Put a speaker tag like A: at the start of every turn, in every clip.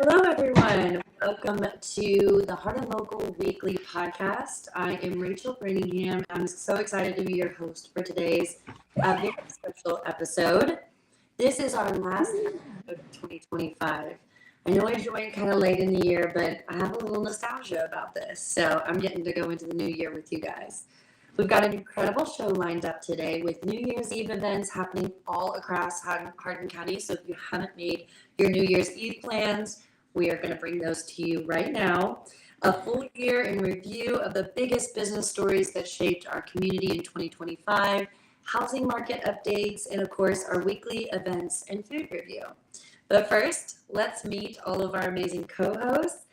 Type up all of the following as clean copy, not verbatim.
A: Hello, everyone. Welcome to the Hardin Local Weekly Podcast. I am Rachel Brantingham. I'm so excited to be your host for today's very special episode. This is our last episode of 2025. I know I joined kind of late in the year, but I have a little nostalgia about this. So I'm getting to go into the new year with you guys. We've got an incredible show lined up today with New Year's Eve events happening all across Hardin County. So if you haven't made your New Year's Eve plans, we are going to bring those to you right now. A full year in review of the biggest business stories that shaped our community in 2025, housing market updates, and of course, our weekly events and food review. But first, let's meet all of our amazing co-hosts.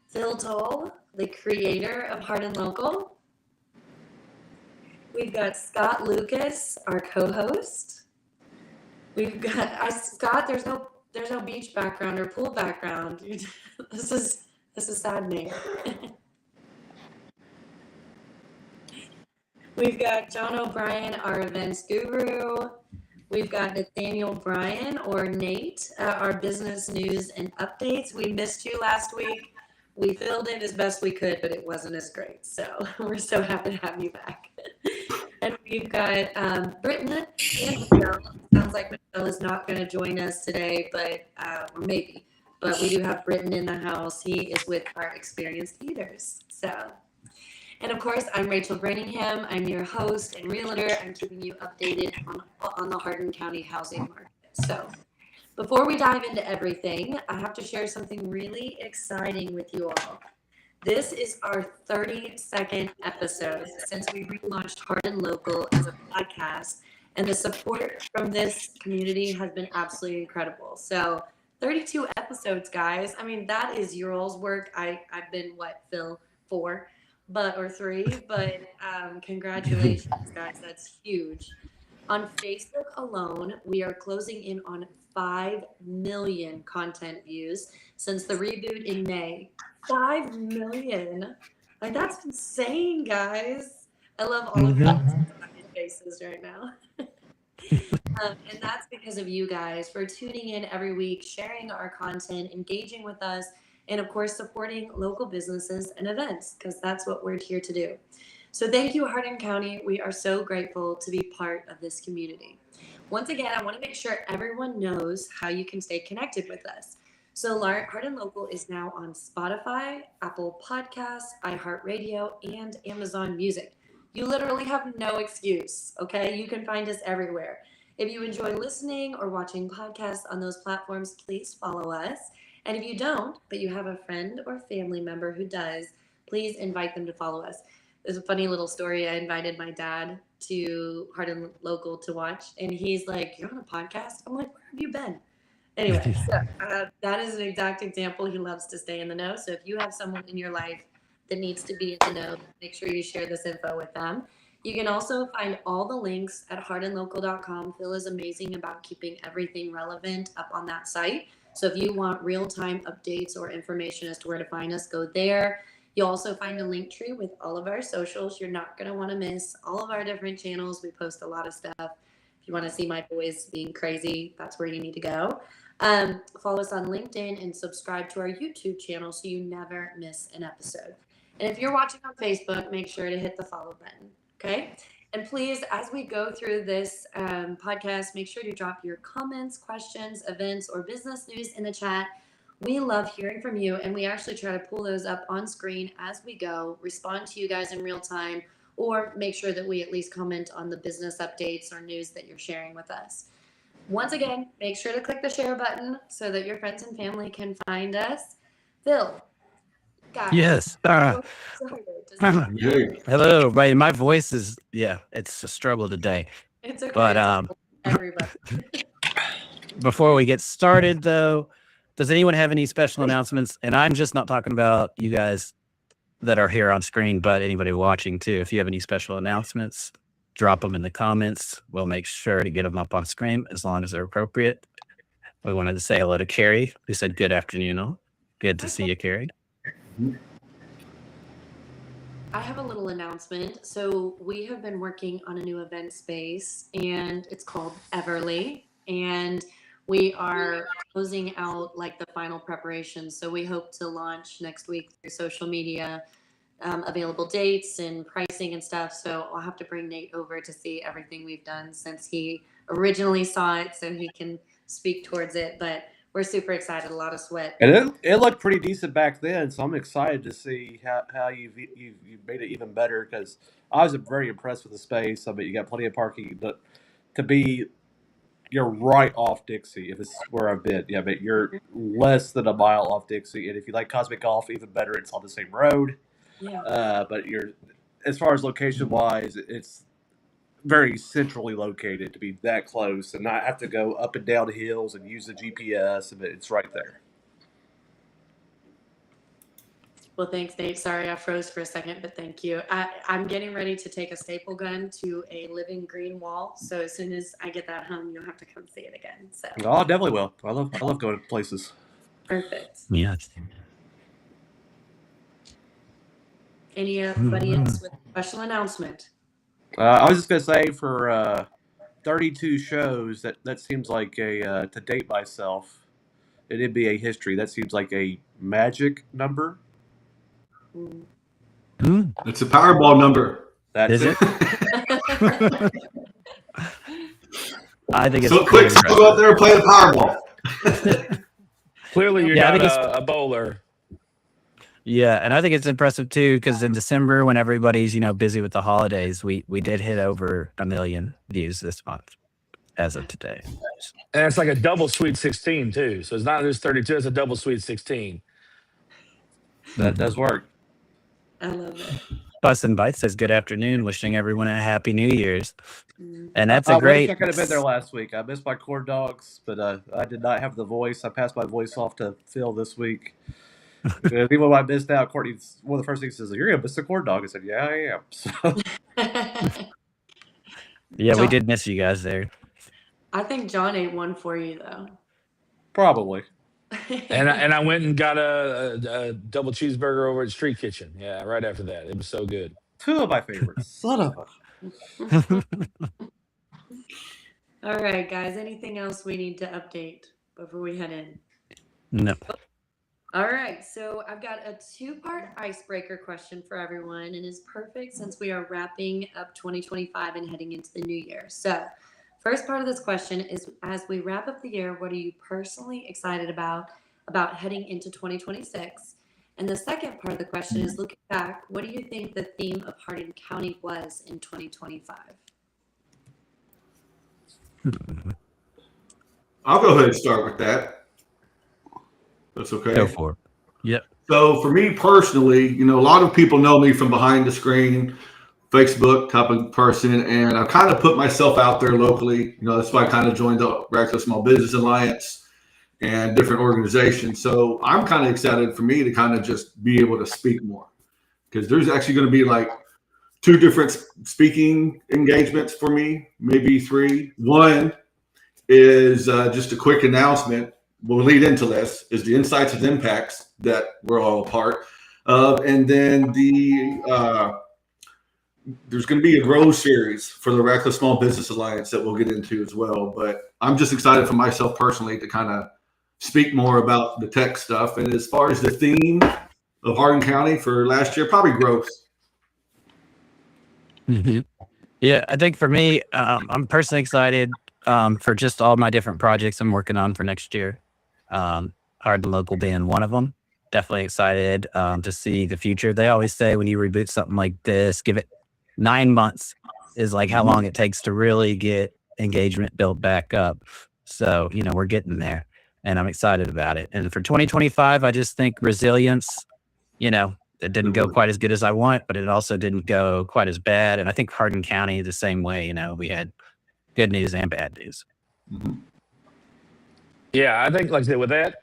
A: Phil Taul, the creator of Hardin Local. We've got Scott Lucas, our co-host. We've got Scott. There's no beach background or pool background. This is saddening. We've got John O'Brien, our events guru. We've got Nathaniel Bryan, or Nate, our business news and updates. We missed you last week. We filled in as best we could, but it wasn't as great. So we're so happy to have you back. And we've got Britten and Michele. Sounds like Michele is not going to join us today, but or maybe. But we do have Britten in the house. He is with our experienced eaters. So, and of course, I'm Rachel Brantingham. I'm your host and realtor. I'm keeping you updated on the Hardin County housing market. So, before we dive into everything, I have to share something really exciting with you all. This is our 32nd episode since we relaunched Hardin Local as a podcast, and the support from this community has been absolutely incredible. So 32 episodes, guys. I mean, that is your all's work. I've been, Phil, 4 or 3, but congratulations, guys. That's huge. On Facebook alone, we are closing in on 5 million content views since the reboot in May. 5 million. Like, that's insane, guys. I love all of your faces right now. And that's because of you guys for tuning in every week, sharing our content, engaging with us, and of course, supporting local businesses and events, because that's what we're here to do. So thank you, Hardin County. We are so grateful to be part of this community. Once again, I want to make sure everyone knows how you can stay connected with us. So Hardin Local is now on Spotify, Apple Podcasts, iHeartRadio, and Amazon Music. You literally have no excuse, okay? You can find us everywhere. If you enjoy listening or watching podcasts on those platforms, please follow us. And if you don't, but you have a friend or family member who does, please invite them to follow us. There's a funny little story. I invited my dad to Hardin Local to watch, and he's like, "You're on a podcast?" I'm like, "Where have you been?" Anyway, so that is an exact example. He loves to stay in the know. So if you have someone in your life that needs to be in the know, make sure you share this info with them. You can also find all the links at hardinlocal.com. Phil is amazing about keeping everything relevant up on that site. So if you want real-time updates or information as to where to find us, go there. You'll also find a link tree with all of our socials. You're not going to want to miss all of our different channels. We post a lot of stuff. If you want to see my boys being crazy, that's where you need to go. Follow us on LinkedIn and subscribe to our YouTube channel so you never miss an episode. And if you're watching on Facebook, make sure to hit the follow button, okay? And please, as we go through this podcast, make sure to drop your comments, questions, events, or business news in the chat. We love hearing from you, and we actually try to pull those up on screen as we go, respond to you guys in real time, or make sure that we at least comment on the business updates or news that you're sharing with us. Once again, make sure to click the share button so that your friends and family can find us. Phil, guys.
B: Yes. Hello, everybody. My voice is, it's a struggle today.
A: It's okay.
B: But
A: everybody.
B: Before we get started, though, does anyone have any special announcements? And I'm just not talking about you guys that are here on screen, but anybody watching too. If you have any special announcements, drop them in the comments. We'll make sure to get them up on screen as long as they're appropriate. We wanted to say hello to Carrie, who said good afternoon. Good to see you, Carrie.
A: I have a little announcement. So we have been working on a new event space, and it's called Everly. And we are closing out like the final preparations. So we hope to launch next week through social media, available dates and pricing and stuff. So I'll have to bring Nate over to see everything we've done since he originally saw it, so he can speak towards it. But we're super excited. A lot of sweat.
C: And it looked pretty decent back then, so I'm excited to see how you've made it even better, because I was very impressed with the space. I mean, you got plenty of parking, but to be you're right off Dixie, if it's where I've been. Yeah, but you're less than a mile off Dixie, and if you like Cosmic Golf, even better. It's on the same road.
A: Yeah.
C: But you're, as far as location wise, it's very centrally located to be that close and not have to go up and down hills and use the GPS. And it's right there.
A: Well, thanks, Nate. Sorry, I froze for a second, but thank you. I'm getting ready to take a staple gun to a living green wall. So as soon as I get that home, you'll have to come see it again. So.
C: Oh, I definitely will. I love going to places.
A: Perfect.
B: Yeah.
A: Anybody else with a special announcement?
C: I was just gonna say, for 32 shows, that seems like a to date myself in NBA history, that seems like a magic number.
D: It's a Powerball number.
C: That's
B: Is
C: it.
B: I think it's
D: So quick, so go out there and play the Powerball.
E: Clearly, you're
B: Yeah, I
E: not
B: think
E: a bowler.
B: Yeah, and I think it's impressive too, because in December, when everybody's busy with the holidays, we did hit over 1 million views this month, as of today.
E: And it's like a double Sweet 16 too. So it's not just 32; it's a double Sweet 16.
C: That does work.
A: I love it.
B: Bus and Bite says good afternoon, wishing everyone a happy New Year's, and that's
C: I
B: a great.
C: wish I could have been there last week. I missed my corn dogs, but I did not have the voice. I passed my voice off to Phil this week. Even when I missed out, Courtney, one of the first things he says, "You're gonna miss the corn dog." I said, "Yeah, I am." So,
B: Yeah, we did miss you guys there.
A: I think John ate one for you though.
C: probably.
E: And I went and got a double cheeseburger over at Street Kitchen. Yeah, right after that, it was so good.
C: 2 of my favorites. Son of a.
A: All right, guys. Anything else we need to update before we head in?
B: No.
A: All right, so I've got a 2-part icebreaker question for everyone, and it's perfect since we are wrapping up 2025 and heading into the new year. So, first part of this question is, as we wrap up the year, what are you personally excited about heading into 2026? And the second part of the question is, looking back, what do you think the theme of Hardin County was in 2025?
D: I'll go ahead and start with that. That's okay.
B: Go for it. Yep.
D: So for me personally, a lot of people know me from behind the screen, Facebook type of person, and I've kind of put myself out there locally. That's why I kind of joined the Radcliffe Small Business Alliance and different organizations. So I'm kind of excited for me to kind of just be able to speak more, because there's actually going to be like 2 different speaking engagements for me, maybe 3. One is just a quick announcement. Will lead into this is the insights and impacts that we're all a part of, and then there's going to be a grow series for the Radcliffe Small Business Alliance that we'll get into as well. But I'm just excited for myself personally to kind of speak more about the tech stuff. And as far as the theme of Hardin County for last year, probably growth.
B: Mm-hmm. Yeah, I think for me, I'm personally excited for just all my different projects I'm working on for next year. Hardin Local being one of them. Definitely excited to see the future. They always say when you reboot something like this, give it 9 months is like how long it takes to really get engagement built back up. So, we're getting there, and I'm excited about it. And for 2025, I just think resilience, it didn't go quite as good as I want, but it also didn't go quite as bad. And I think Hardin County the same way, we had good news and bad news.
E: Yeah, I think, like I said, with that,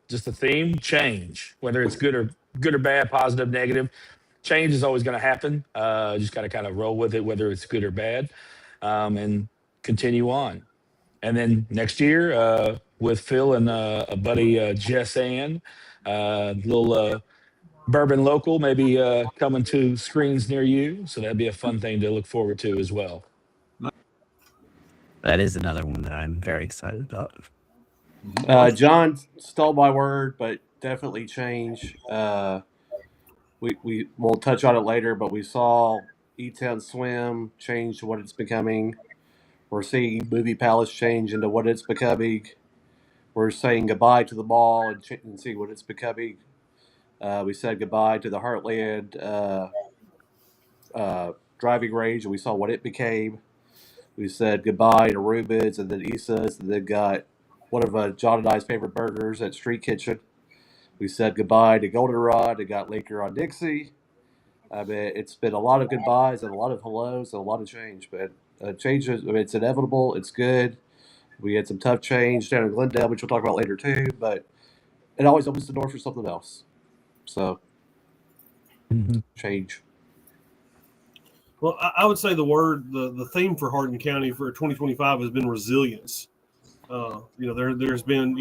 E: just the theme change, whether it's good or bad, positive, negative, change is always going to happen. Just got to kind of roll with it, whether it's good or bad, and continue on. And then next year, with Phil and a buddy, Jess Ann, little bourbon local, maybe coming to screens near you. So that'd be a fun thing to look forward to as well.
B: That is another one that I'm very excited about.
C: John stole my word, but definitely change. We will touch on it later, but we saw E-Town Swim change to what it's becoming. We're seeing Movie Palace change into what it's becoming. We're saying goodbye to the mall and seeing what it's becoming. We said goodbye to the Heartland driving range, and we saw what it became. We said goodbye to Rubens and then Issa's, and then got one of John and I's favorite burgers at Street Kitchen. We said goodbye to Goldenrod and got Laker on Dixie. I mean, it's been a lot of goodbyes and a lot of hellos and a lot of change. But change is, I mean, it's inevitable. It's good. We had some tough change down in Glendale, which we'll talk about later too. But it always opens the door for something else. So, change.
F: Well, I would say the theme for Hardin County for 2025 has been resilience. There's been,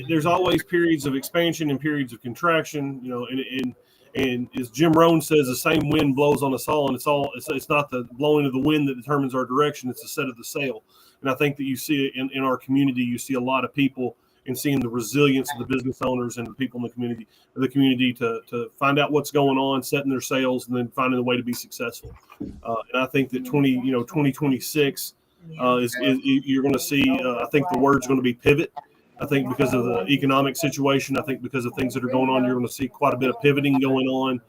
F: there's always periods of expansion and periods of contraction, and as Jim Rohn says, the same wind blows on us all, and it's not the blowing of the wind that determines our direction, it's the set of the sail. And I think that you see it in our community. You see a lot of people and seeing the resilience of the business owners and the people in the community to find out what's going on, setting their sails, and then finding a way to be successful. And I think that 2026 you're going to see. I think the word's going to be pivot. I think because of the economic situation, I think because of things that are going on, you're going to see quite a bit of pivoting going on,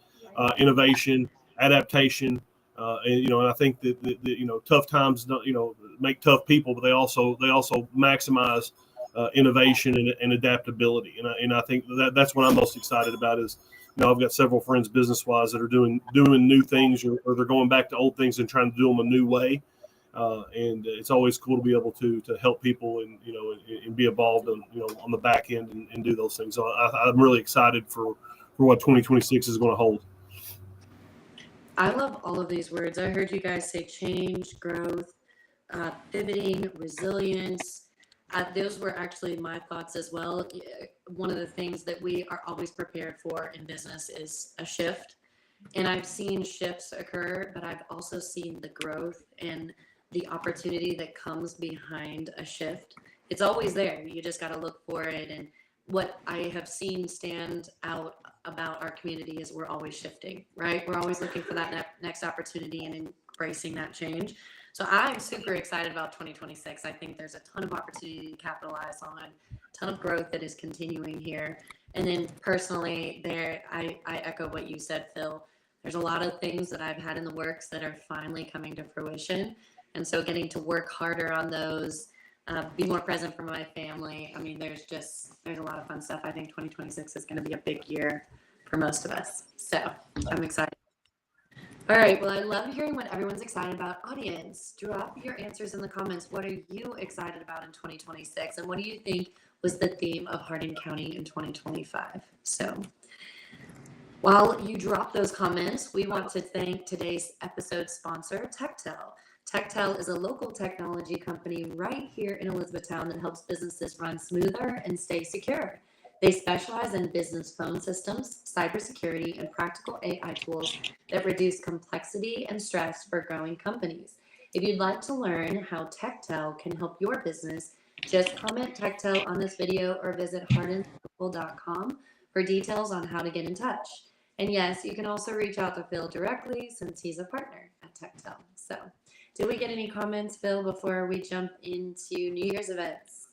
F: innovation, adaptation, and I think that tough times make tough people, but they also maximize innovation and adaptability, and I think that's what I'm most excited about. Is I've got several friends business wise that are doing new things, or they're going back to old things and trying to do them a new way. And it's always cool to be able to help people and be involved on the back end and do those things. So I'm really excited for what 2026 is going to hold.
A: I love all of these words. I heard you guys say change, growth, pivoting, resilience. Those were actually my thoughts as well. One of the things that we are always prepared for in business is a shift. And I've seen shifts occur, but I've also seen the growth and the opportunity that comes behind a shift. It's always there. You just got to look for it. And what I have seen stand out about our community is we're always shifting, right? We're always looking for that next opportunity and embracing that change. So I'm super excited about 2026. I think there's a ton of opportunity to capitalize on, a ton of growth that is continuing here. And then personally I echo what you said, Phil. There's a lot of things that I've had in the works that are finally coming to fruition. And so getting to work harder on those, be more present for my family. I mean, there's a lot of fun stuff. I think 2026 is going to be a big year for most of us. So I'm excited. All right. Well, I love hearing what everyone's excited about. Audience, drop your answers in the comments. What are you excited about in 2026? And what do you think was the theme of Hardin County in 2025? So while you drop those comments, we want to thank today's episode sponsor, Techtel. Techtel is a local technology company right here in Elizabethtown that helps businesses run smoother and stay secure. They specialize in business phone systems, cybersecurity, and practical AI tools that reduce complexity and stress for growing companies. If you'd like to learn how Techtel can help your business, just comment Techtel on this video or visit hardinlocal.com for details on how to get in touch. And yes, you can also reach out to Phil directly since he's a partner at Techtel. So, did we get any comments, Phil, before we jump into New Year's events?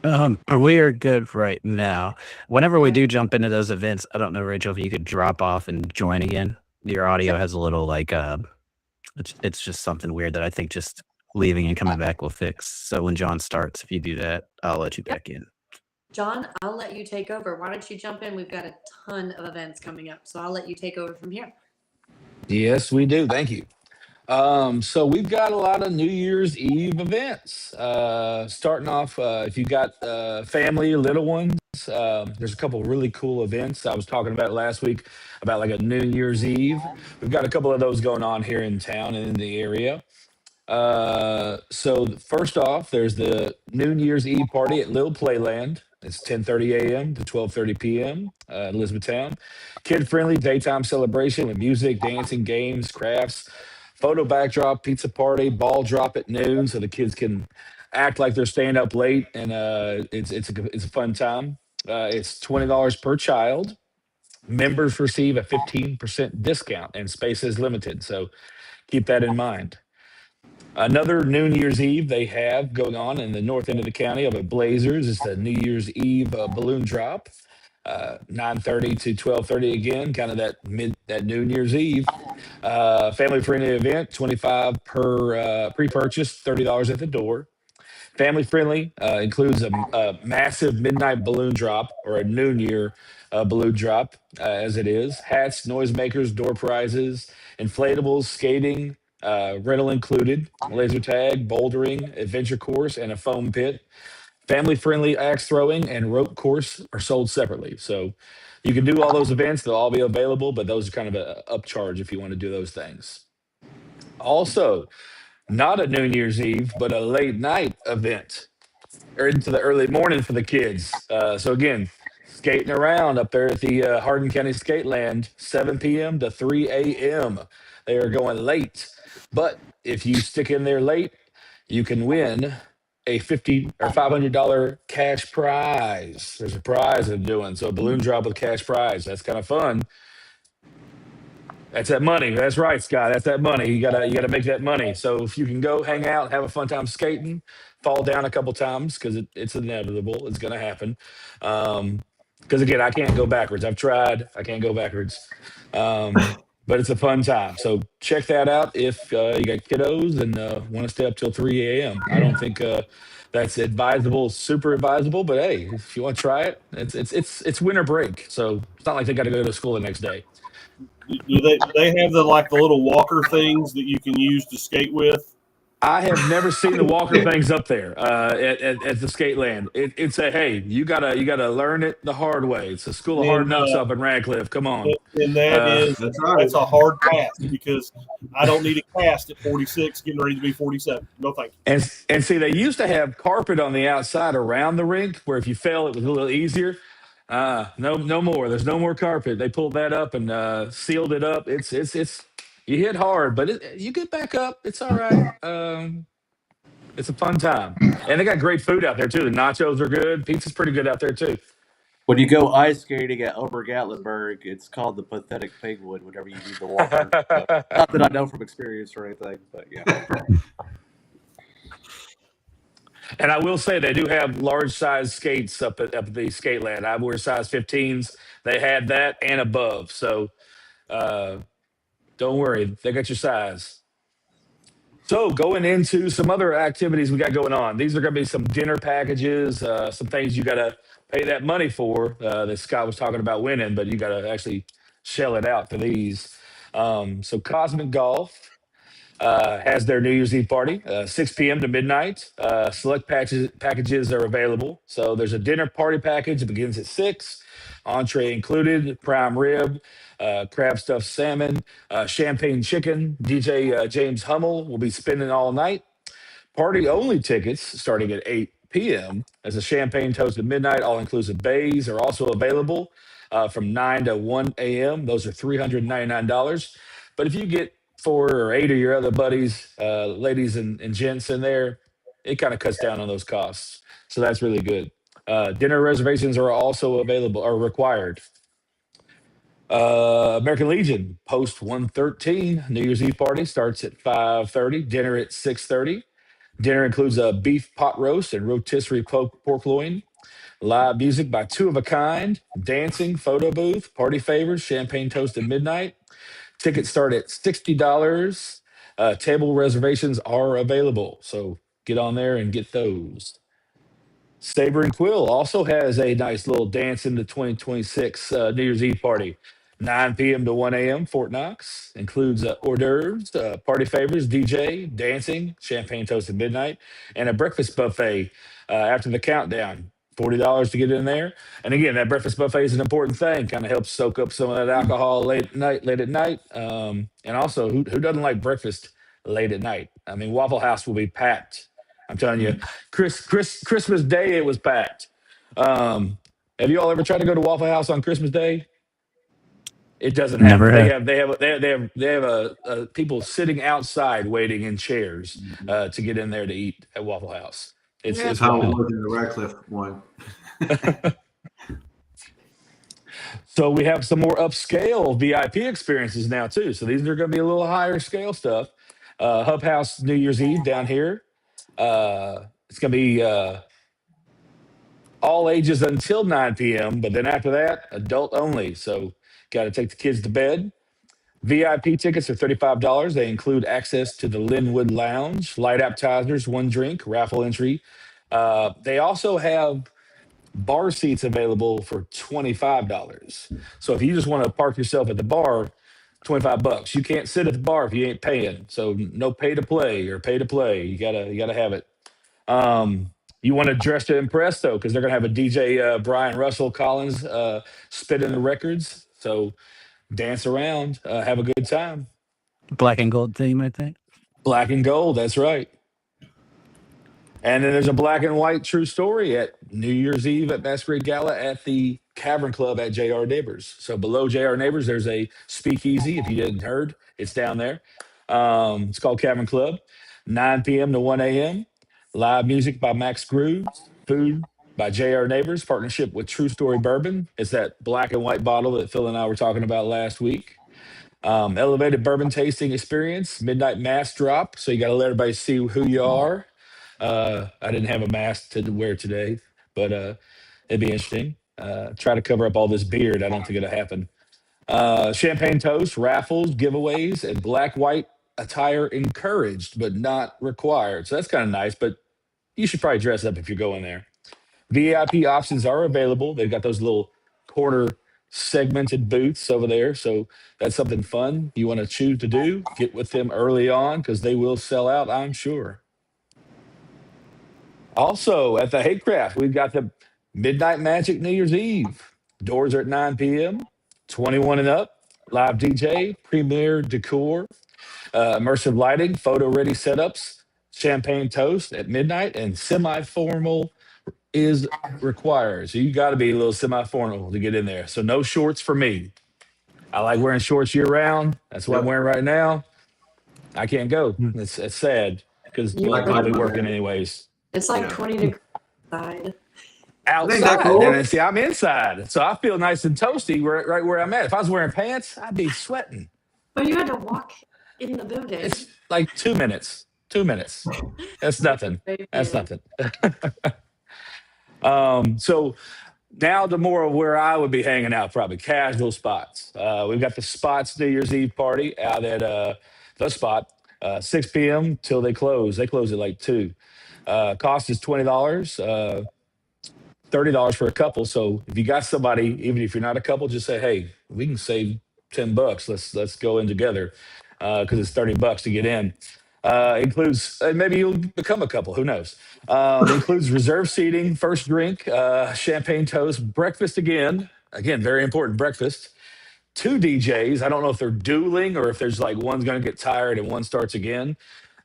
B: We are good right now. Whenever we do jump into those events, I don't know, Rachel, if you could drop off and join again. Your audio has a little it's just something weird that I think just leaving and coming back will fix. So when John starts, if you do that, I'll let you back in.
A: John, I'll let you take over. Why don't you jump in? We've got a ton of events coming up, so I'll let you take over from here.
E: Yes, we do. Thank you. So we've got a lot of New Year's Eve events. Starting off, if you got family, little ones, there's a couple really cool events. I was talking about last week about like a New Year's Eve. We've got a couple of those going on here in town and in the area. So first off, there's the New Year's Eve party at Little Playland. It's 10:30 a.m. to 12:30 p.m. In Elizabethtown. Kid-friendly daytime celebration with music, dancing, games, crafts, photo backdrop, pizza party, ball drop at noon, so the kids can act like they're staying up late, and it's a fun time. It's $20 per child. Members receive a 15% discount, and space is limited, so keep that in mind. Another New Year's Eve they have going on in the north end of the county of at Blazers. It's the New Year's Eve balloon drop, 9:30 to 12:30 again, kind of that New Year's Eve. Family friendly event, 25 per pre-purchase, $30 at the door. Family friendly includes a massive midnight balloon drop or a noon year balloon drop, as it is. Hats, noisemakers, door prizes, inflatables, skating, rental included, laser tag, bouldering, adventure course, and a foam pit. Family friendly axe throwing and rope course are sold separately. So you can do all those events, they'll all be available, but those are kind of a upcharge if you want to do those things. Also, not a New Year's Eve, but a late night event or into the early morning for the kids. So again, skating around up there at the Hardin County Skate Land, 7 p.m. to 3 a.m. They are going late, but if you stick in there late, you can win a $50 or $500 cash prize. There's a prize they're doing, so a balloon drop with cash prize. That's kind of fun. That's that money. That's right, Scott. That's that money. You gotta make that money. So if you can go hang out, have a fun time skating, fall down a couple times because it's inevitable. It's gonna happen. Because again, I can't go backwards. I've tried. I can't go backwards. But it's a fun time. So check that out if you got kiddos and want to stay up till 3 a.m. I don't think that's advisable, super advisable. But hey, if you want to try it, it's winter break, so it's not like they got to go to school the next day.
F: Do they have the little walker things that you can use to skate with?
E: I have never seen the walker things up there at the skate land. It's a hey, you gotta learn it the hard way. It's a school of hard
F: And
E: knocks up in Radcliffe. Come on.
F: and that
E: Uh,
F: is
D: That's right.
F: that's a hard pass because I don't need a cast at 46, getting ready to be 47. No, thank you.
E: and see, they used to have carpet on the outside around the rink where if you fell, it was a little easier. No more. There's no more carpet. They pulled that up and sealed it up. It's you hit hard, but you get back up. It's all right. It's a fun time, and they got great food out there too. The nachos are good. Pizza's pretty good out there too.
C: When you go ice skating at Ober-Gatlinburg, it's called the Pathetic Penguin whenever you need the walker. So, not that I know from experience or anything, but yeah.
E: And I will say they do have large size skates up at the skate land. I wear size 15s. They had that and above. So uh, don't worry, they got your size. So going into some other activities we got going on. These are going to be some dinner packages, some things you got to pay that money for that Scott was talking about winning, but you got to actually shell it out for these. So Cosmic Golf has their New Year's Eve party, 6 p.m. to midnight. Select packages are available. So there's a dinner party package. It begins at 6. Entree included, prime rib, crab stuffed salmon, champagne chicken. DJ James Hummel will be spinning all night. Party only tickets starting at 8 p.m. as a champagne toast at midnight. All inclusive bays are also available from 9 to 1 a.m. Those are $399. But if you get 4 or 8 of your other buddies, ladies and gents in there, it kind of cuts down on those costs. So that's really good. Dinner reservations are also available or required. American Legion Post 113 New Year's Eve party starts at 5:30. Dinner at 6:30. Dinner includes a beef pot roast and rotisserie pork loin. Live music by Two of a Kind, dancing, photo booth, party favors, champagne toast at midnight. Tickets start at $60. Table reservations are available, so get on there and get those. Saber and Quill also has a nice little dance into 2026 New Year's Eve party. 9 p.m. to 1 a.m. Fort Knox includes hors d'oeuvres, party favors, DJ, dancing, champagne toast at midnight, and a breakfast buffet after the countdown. $40 to get in there. And again, that breakfast buffet is an important thing. Kind of helps soak up some of that alcohol late at night. And also, who doesn't like breakfast late at night? I mean, Waffle House will be packed. I'm telling you, Christmas Day it was packed. Have you all ever tried to go to Waffle House on Christmas Day? It doesn't
B: Never
E: happen. They
B: have.
E: have they have people sitting outside waiting in chairs to get in there to eat at Waffle House. It's
A: Yeah.
D: That's
E: it's
D: how it
E: wild.
D: was in the Radcliffe one.
E: So we have some more upscale VIP experiences now too. So these are going to be a little higher scale stuff. Hub House New Year's Eve down here. It's going to be all ages until 9 p.m. But then after that, adult only. So got to take the kids to bed. VIP tickets are $35. They include access to the Linwood Lounge, light appetizers, one drink, raffle entry. They also have bar seats available for $25. So if you just want to park yourself at the bar, $25. You can't sit at the bar if you ain't paying. So no pay to play or pay to play. You gotta have it. You want to dress to impress though, because they're gonna have a DJ Bryan Russell Collins spinning the records. So dance around, have a good time.
B: Black and gold theme, I think.
E: Black and gold, that's right. And then there's a black and white true story at New Year's Eve at Masquerade Gala at the Cavern Club at JR Neighbors. So below JR Neighbors, there's a speakeasy. If you didn't heard, it's down there. It's called Cavern Club, 9 p.m. to 1 a.m. Live music by Max Grooves, food by JR Neighbors, partnership with True Story Bourbon. It's that black and white bottle that Phil and I were talking about last week. Elevated bourbon tasting experience, midnight mass drop. So you got to let everybody see who you are. I didn't have a mask to wear today, but it'd be interesting. Try to cover up all this beard. I don't think it'll happen. Champagne toast, raffles, giveaways, and black white attire encouraged, but not required. So that's kind of nice, but you should probably dress up if you're going there. VIP options are available. They've got those little corner segmented booths over there. So that's something fun you want to choose to do. Get with them early on because they will sell out, I'm sure. Also at the Haycraft, we've got the Midnight Magic New Year's Eve. Doors are at 9 p.m., 21 and up, live DJ, premier decor, immersive lighting, photo ready setups, champagne toast at midnight, and semi formal is required. So you got to be a little semi-formal to get in there. So no shorts for me. I like wearing shorts year round. That's what I'm
D: Yep.
E: wearing right now. I can't go.
B: Hmm.
E: It's sad because
A: You
E: well,
A: were
E: I'll be
A: right.
E: working anyways.
A: It's like
D: Yeah.
A: 20 degrees outside.
D: It ain't that
E: Outside,
D: cold.
E: and see, I'm inside, so I feel nice and toasty right where I'm at. If I was wearing pants, I'd be sweating.
A: But you had to walk in the building.
E: It's like 2 minutes. 2 minutes. That's nothing. That's nothing. So now to more of where I would be hanging out, probably casual spots. We've got the Spots New Year's Eve party out at the Spot, 6 p.m. till they close. They close at like 2. Cost is $20, $30 for a couple. So if you got somebody, even if you're not a couple, just say, hey, we can save $10. Let's go in together because it's $30 to get in. Includes maybe you'll become a couple. Who knows? Includes reserved seating, first drink, champagne toast, breakfast again, very important breakfast. 2 DJs. I don't know if they're dueling or if there's like one's going to get tired and one starts again.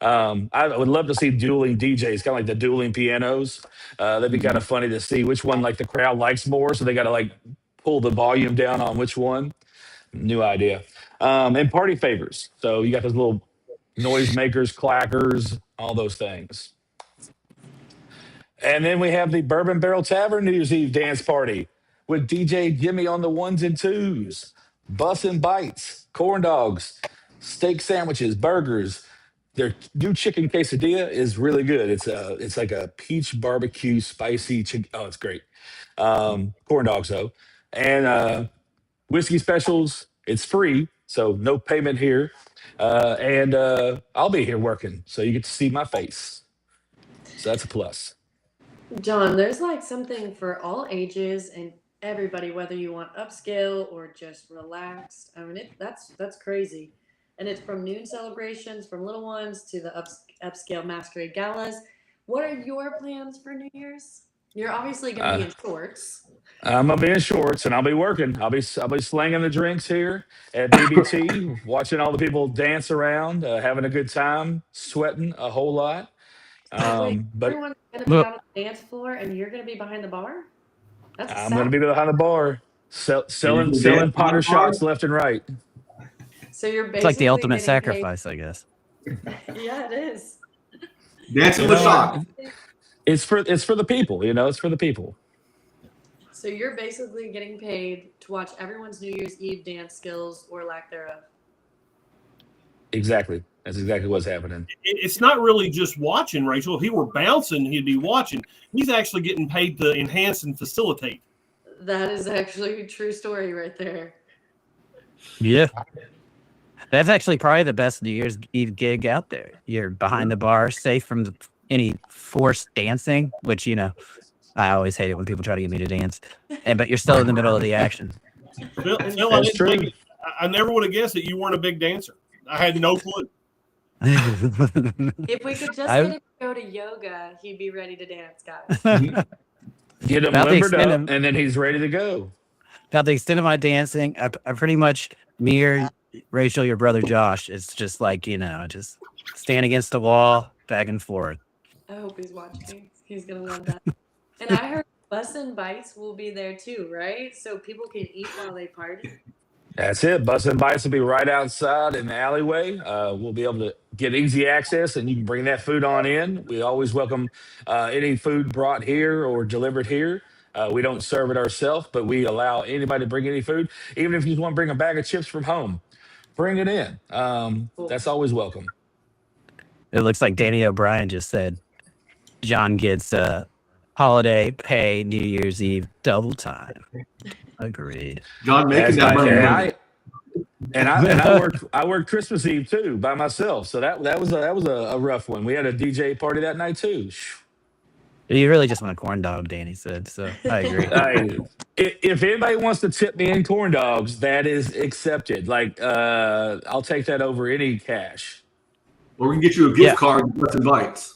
E: I would love to see dueling DJs, kind of like the dueling pianos. That'd be kind of funny to see which one like the crowd likes more. So they got to like pull the volume down on which one. New idea. And party favors. So you got those little noisemakers, clackers, all those things. And then we have the Bourbon Barrel Tavern New Year's Eve dance party with DJ Jimmy on the ones and twos, bus and bites, corn dogs, steak sandwiches, burgers. Their new chicken quesadilla is really good. It's like a peach barbecue spicy chicken. Oh, it's great. Corn dogs though, and whiskey specials. It's free, so no payment here. And I'll be here working, so you get to see my face. So that's a plus.
A: John, there's like something for all ages and everybody, whether you want upscale or just relaxed. I mean, that's crazy. And it's from noon celebrations from little ones to the upscale masquerade galas. What are your plans for New Year's? You're obviously going to be
E: Uh,
A: in shorts.
E: I'm gonna be in shorts and I'll be working. I'll be slinging the drinks here at BBT, watching all the people dance around, having a good time, sweating a whole lot.
A: Wait,
E: But
A: everyone's going to be
B: Look,
A: out on the dance floor and you're going to be behind the bar? That's
E: I'm gonna
A: sad.
E: be behind the bar, selling Potter shots left and right.
A: So you're basically
B: It's like the ultimate
A: getting
B: sacrifice, I guess.
A: paid. Yeah, it is.
D: Dancing
E: You
D: with
E: know,
D: shot.
E: it's for the people. It's for the people.
A: So you're basically getting paid to watch everyone's New Year's Eve dance skills or lack thereof.
E: Exactly. That's exactly what's happening.
F: It's not really just watching, Rachel. If he were bouncing, he'd be watching. He's actually getting paid to enhance and facilitate.
A: That is actually a true story right there.
B: Yeah. That's actually probably the best New Year's Eve gig out there. You're behind the bar, safe from any forced dancing, which, I always hate it when people try to get me to dance. But you're still in the middle of the action.
F: Phil,
E: That's true.
F: I never would have guessed that you weren't a big dancer. I had no clue.
A: If we could just get him to go to yoga, he'd be ready to dance, guys.
E: Get him
B: About to
E: limbered
B: extend
E: up,
B: him.
E: and then he's ready to go.
B: About the extent of my dancing, I pretty much mirror Rachel, your brother Josh. It's just like, just stand against the wall, back and forth.
A: I hope he's watching. He's going to love that. And I heard Bus and Bites will be there too, right? So people can eat while they party.
E: That's it. Bus and Bites will be right outside in the alleyway. We'll be able to get easy access, and you can bring that food on in. We always welcome any food brought here or delivered here. We don't serve it ourselves, but we allow anybody to bring any food. Even if you want to bring a bag of chips from home, bring it in.
A: Cool.
E: That's always welcome.
B: It looks like Danny O'Brien just said John gets holiday pay New Year's Eve double time. Agreed.
D: John making
E: That's
D: that money.
E: nice. And I worked Christmas Eve too by myself. So that was a rough one. We had a DJ party that night too.
B: You really just want a corn dog, Danny said. So I agree.
E: If anybody wants to tip me in corn dogs, that is accepted. Like I'll take that over any cash.
D: Or we can get you a gift card and Bus and Bites.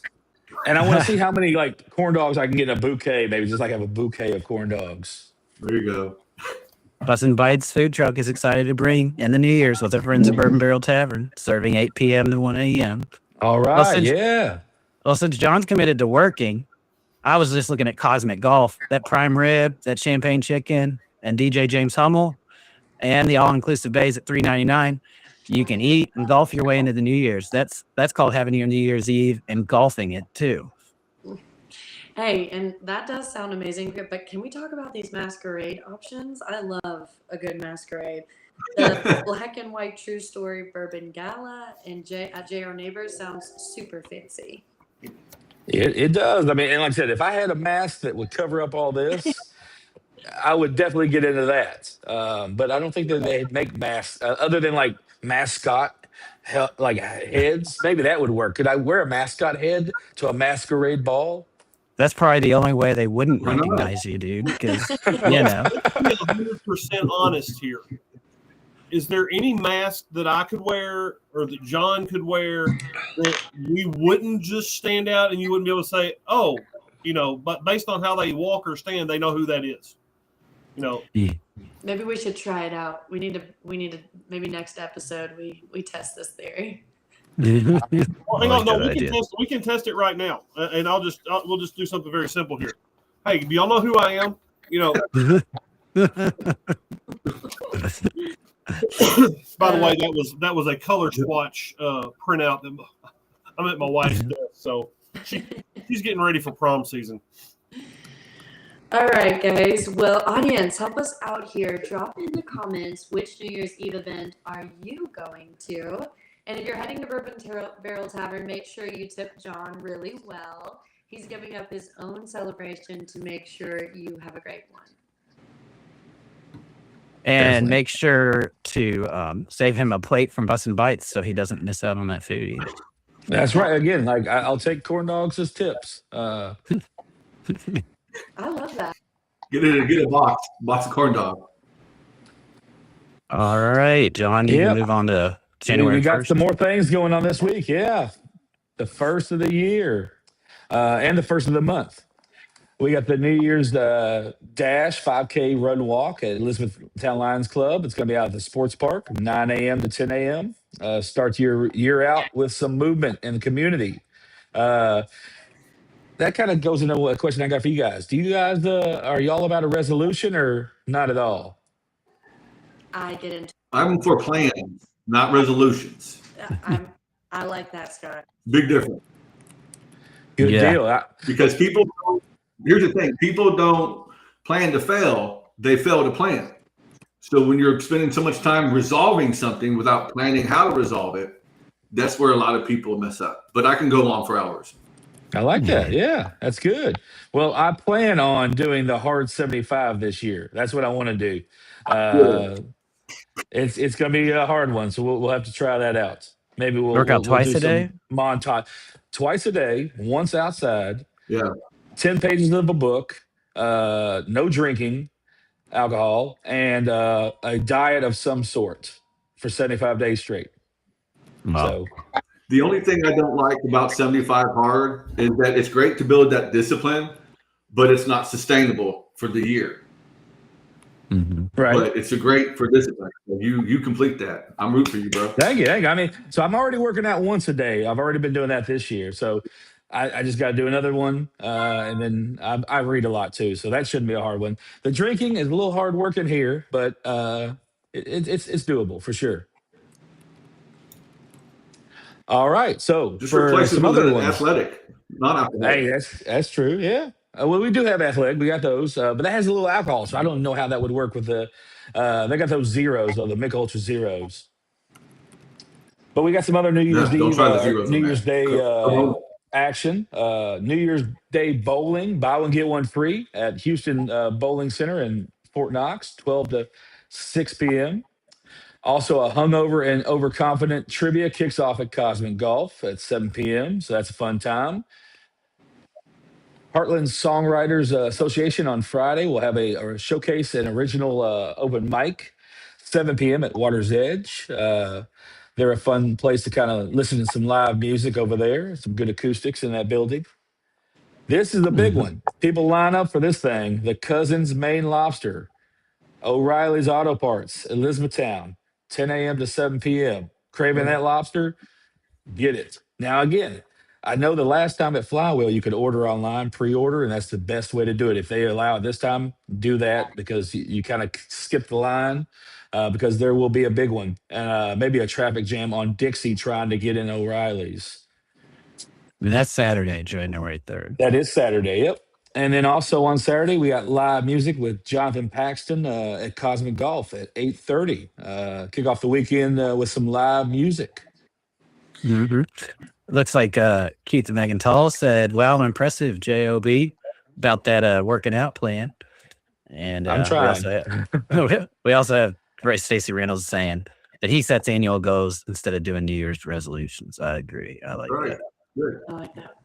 E: And I want to see how many like corn dogs I can get in a bouquet. Maybe just like have a bouquet of corn dogs.
D: There you go.
B: Bus and Bites food truck is excited to bring in the New Year's with their friends at Bourbon Barrel Tavern, serving 8 p.m. to 1 a.m.
E: All right,
B: Well, since John's committed to working, I was just looking at Cosmic Golf, that prime rib, that champagne chicken, and DJ James Hummel, and the all-inclusive bays at $3.99. You can eat and golf your way into the New Year's. That's called having your New Year's Eve and golfing it too.
A: Hey, and that does sound amazing, but can we talk about these masquerade options? I love a good masquerade. The black and white true story bourbon gala and at JR Neighbors sounds super fancy.
E: It does. I mean, and like I said, if I had a mask that would cover up all this, I would definitely get into that. But I don't think that they make masks other than like mascot like heads. Maybe that would work. Could I wear a mascot head to a masquerade ball?
B: That's probably the only way they wouldn't recognize you, dude. Because,
F: Let's be 100% honest here. Is there any mask that I could wear or that John could wear that we wouldn't just stand out and you wouldn't be able to say, oh, but based on how they walk or stand, they know who that is?
A: Maybe we should try it out. We need to maybe next episode we test this theory.
F: Well, hang on, no, we can test it right now, and we'll just do something very simple here. Hey, do y'all know who I am? By the way, that was a color swatch printout that I'm at my wife's desk, so she's getting ready for prom season.
A: All right, guys. Well, audience, help us out here. Drop in the comments which New Year's Eve event are you going to? And if you're heading to Bourbon Barrel Tavern, make sure you tip John really well. He's giving up his own celebration to make sure you have a great one.
B: And make sure to save him a plate from Bus and Bites so he doesn't miss out on that food either.
E: That's right. Again, like I'll take corn dogs as tips.
A: I love that.
D: Get a box of corn dog.
B: All right, John, you can move on to January 1st.
E: We got some more things going on this week. Yeah. The first of the year and the first of the month. We got the New Year's Dash 5K Run Walk at Elizabethtown Lions Club. It's going to be out at the sports park, 9 a.m. to 10 a.m. Start your year out with some movement in the community. That kind of goes into a question I got for you guys. Do you guys, are y'all about a resolution or not at all?
A: I get into.
D: I'm for plans, not resolutions.
A: I like that, Scott.
D: Big difference.
E: Good
B: Yeah.
E: deal.
D: Because here's the thing, people don't plan to fail, they fail to plan. So when you're spending so much time resolving something without planning how to resolve it, that's where a lot of people mess up. But I can go on for hours.
E: I like that. Yeah, that's good. Well, I plan on doing the hard 75 this year. That's what I want to do. Uh, it's going to be a hard one, so we'll have to try that out. Maybe
B: Work out
E: we'll
B: twice
E: do
B: a day.
E: some montage twice a day, once outside,
D: Yeah.
E: 10 pages of a book, no drinking alcohol, and a diet of some sort for 75 days straight.
B: Wow.
E: So
D: The only thing I don't like about 75 hard is that it's great to build that discipline, but it's not sustainable for the year.
E: right.
D: But it's a great for discipline. You complete that. I'm rooting for you, bro.
E: Thank you. I mean, so I'm already working out once a day. I've already been doing that this year. So I just got to do another one. And then I read a lot too. So that shouldn't be a hard one. The drinking is a little hard working here, but it's doable for sure. All right. So
D: Just
E: for
D: replace it
E: some
D: with
E: other
D: an
E: ones.
D: athletic, non-athletic.
E: Hey, that's true. Yeah. Well, we do have athletic. We got those, but that has a little alcohol, so I don't know how that would work with the. They got those zeros, though, the Mick Ultra zeros. But we got some other New Year's
D: No, don't
E: Eve,
D: try the zeros
E: New
D: on
E: Year's
D: that.
E: Day
D: Come on.
E: action. New Year's Day bowling, buy one get one free at Houston Bowling Center in Fort Knox, 12 to 6 p.m. Also, a hungover and overconfident trivia kicks off at Cosmic Golf at 7 p.m. So that's a fun time. Heartland Songwriters Association on Friday will have a showcase and original open mic, 7 p.m. at Water's Edge. They're a fun place to kind of listen to some live music over there, some good acoustics in that building. This is a big one. People line up for this thing. The Cousins Maine Lobster, O'Reilly's Auto Parts, Elizabethtown, 10 a.m. to 7 p.m. Craving that lobster? Get it. Now, again, I know the last time at Flywheel, you could order online, pre-order, and that's the best way to do it. If they allow it this time, do that because you kind of skip the line because there will be a big one. Maybe a traffic jam on Dixie trying to get in O'Reilly's.
B: I mean, that's Saturday, January 3rd.
E: That is Saturday, yep. And then also on Saturday, we got live music with Jonathan Paxton at Cosmic Golf at 8:30. Kick off the weekend with some live music.
B: Looks like Keith and Megan Taul said, "Wow, impressive, Job, about that working out plan." And
E: I'm trying.
B: We also have Stacey Reynolds saying that he sets annual goals instead of doing New Year's resolutions. I agree. I like that.
D: Good.
A: I like that.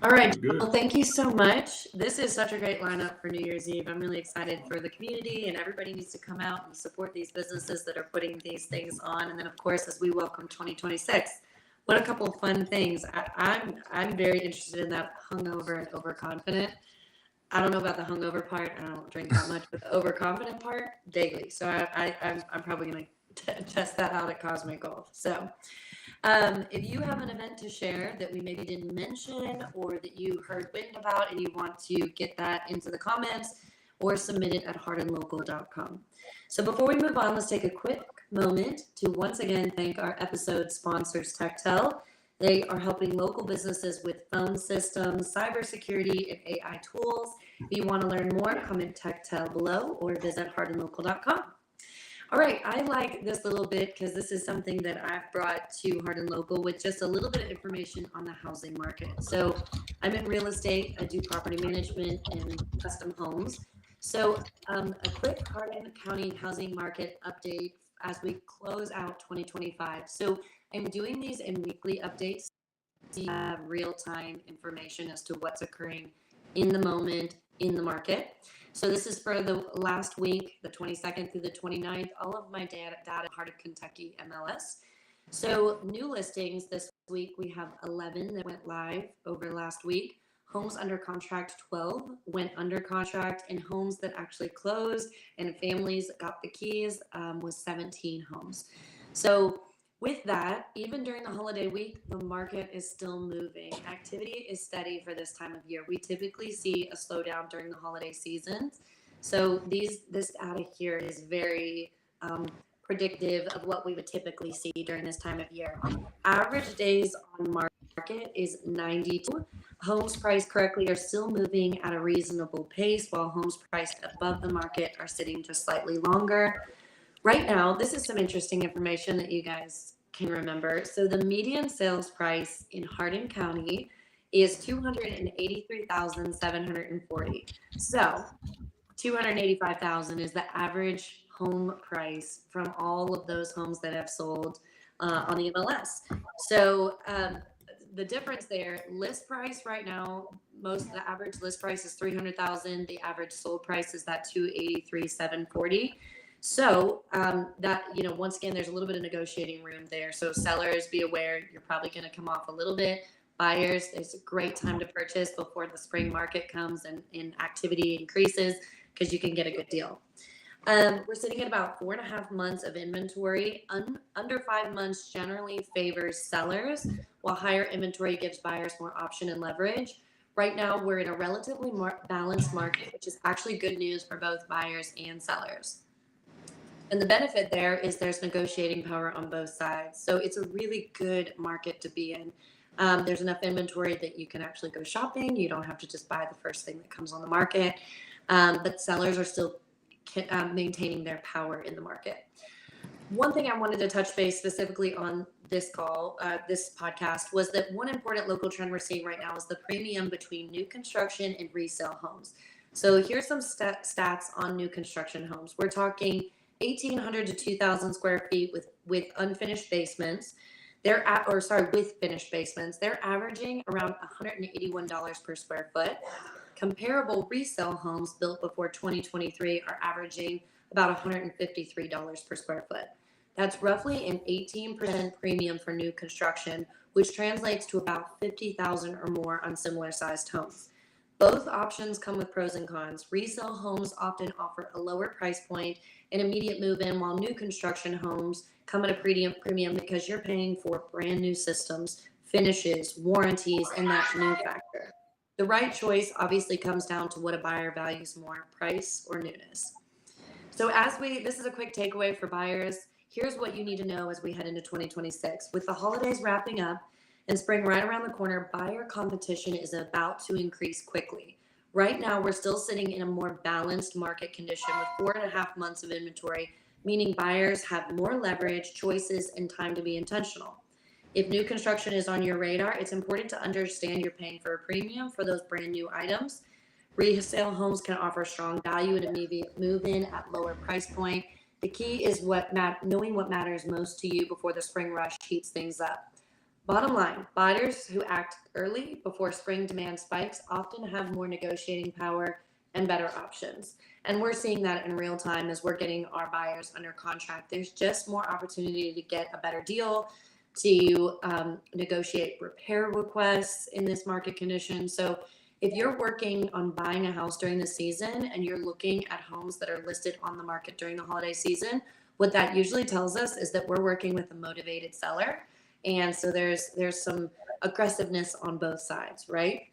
A: All right.
D: Good.
A: Well, thank you so much. This is such a great lineup for New Year's Eve. I'm really excited for the community, and everybody needs to come out and support these businesses that are putting these things on. And then, of course, as we welcome 2026, what a couple of fun things. I'm very interested in that hungover and overconfident. I don't know about the hungover part. I don't drink that much, but the overconfident part daily. So I'm probably going to test that out at Cosmic Golf. So. If you have an event to share that we maybe didn't mention or that you heard wind about and you want to get that into the comments or submit it at hardinlocal.com. So before we move on, let's take a quick moment to once again thank our episode sponsors, Tactel. They are helping local businesses with phone systems, cybersecurity, and AI tools. If you want to learn more, comment Tactel below or visit hardinlocal.com. All right, I like this little bit because this is something that I've brought to Hardin Local with just a little bit of information on the housing market. So I'm in real estate, I do property management and custom homes. So a quick Hardin County housing market update as we close out 2025. So I'm doing these in weekly updates to have real-time information as to what's occurring in the moment in the market. So this is for the last week, the 22nd through the 29th, all of my data Hardin Kentucky MLS. So new listings this week, we have 11 that went live over last week. Homes under contract, 12 went under contract, and homes that actually closed and families got the keys was 17 homes. So with that, even during the holiday week, the market is still moving. Activity is steady for this time of year. We typically see a slowdown during the holiday seasons. So this data here is very predictive of what we would typically see during this time of year. Average days on market is 92. Homes priced correctly are still moving at a reasonable pace, while homes priced above the market are sitting just slightly longer. Right now, this is some interesting information that you guys can remember. So the median sales price in Hardin County is $283,740. So 285,000 is the average home price from all of those homes that have sold on the MLS. So the difference there, list price right now, the average list price is 300,000. The average sold price is that 283,740. So that, once again, there's a little bit of negotiating room there. So sellers, be aware, you're probably going to come off a little bit. Buyers, it's a great time to purchase before the spring market comes and activity increases, because you can get a good deal. We're sitting at about 4.5 months of inventory. Under 5 months generally favors sellers, while higher inventory gives buyers more option and leverage. Right now, we're in a relatively more balanced market, which is actually good news for both buyers and sellers. And the benefit there is there's negotiating power on both sides. So it's a really good market to be in. There's enough inventory that you can actually go shopping. You don't have to just buy the first thing that comes on the market. But sellers are still maintaining their power in the market. One thing I wanted to touch base specifically on this call, this podcast, was that one important local trend we're seeing right now is the premium between new construction and resale homes. So here's some stats on new construction homes. We're talking 1,800 to 2,000 square feet with unfinished basements. With finished basements. They're averaging around $181 per square foot. Comparable resale homes built before 2023 are averaging about $153 per square foot. That's roughly an 18% premium for new construction, which translates to about $50,000 or more on similar sized homes. Both options come with pros and cons. Resale homes often offer a lower price point and immediate move-in, while new construction homes come at a premium because you're paying for brand new systems, finishes, warranties, and that new factor. The right choice obviously comes down to what a buyer values more, price or newness. So this is a quick takeaway for buyers. Here's what you need to know as we head into 2026. With the holidays wrapping up and spring right around the corner, buyer competition is about to increase quickly. Right now, we're still sitting in a more balanced market condition with 4.5 months of inventory, meaning buyers have more leverage, choices, and time to be intentional. If new construction is on your radar, it's important to understand you're paying for a premium for those brand new items. Resale homes can offer strong value and immediate move-in at lower price point. The key is knowing what matters most to you before the spring rush heats things up. Bottom line, buyers who act early before spring demand spikes often have more negotiating power and better options. And we're seeing that in real time as we're getting our buyers under contract. There's just more opportunity to get a better deal, to negotiate repair requests in this market condition. So if you're working on buying a house during the season and you're looking at homes that are listed on the market during the holiday season, what that usually tells us is that we're working with a motivated seller. And so there's some aggressiveness on both sides, right?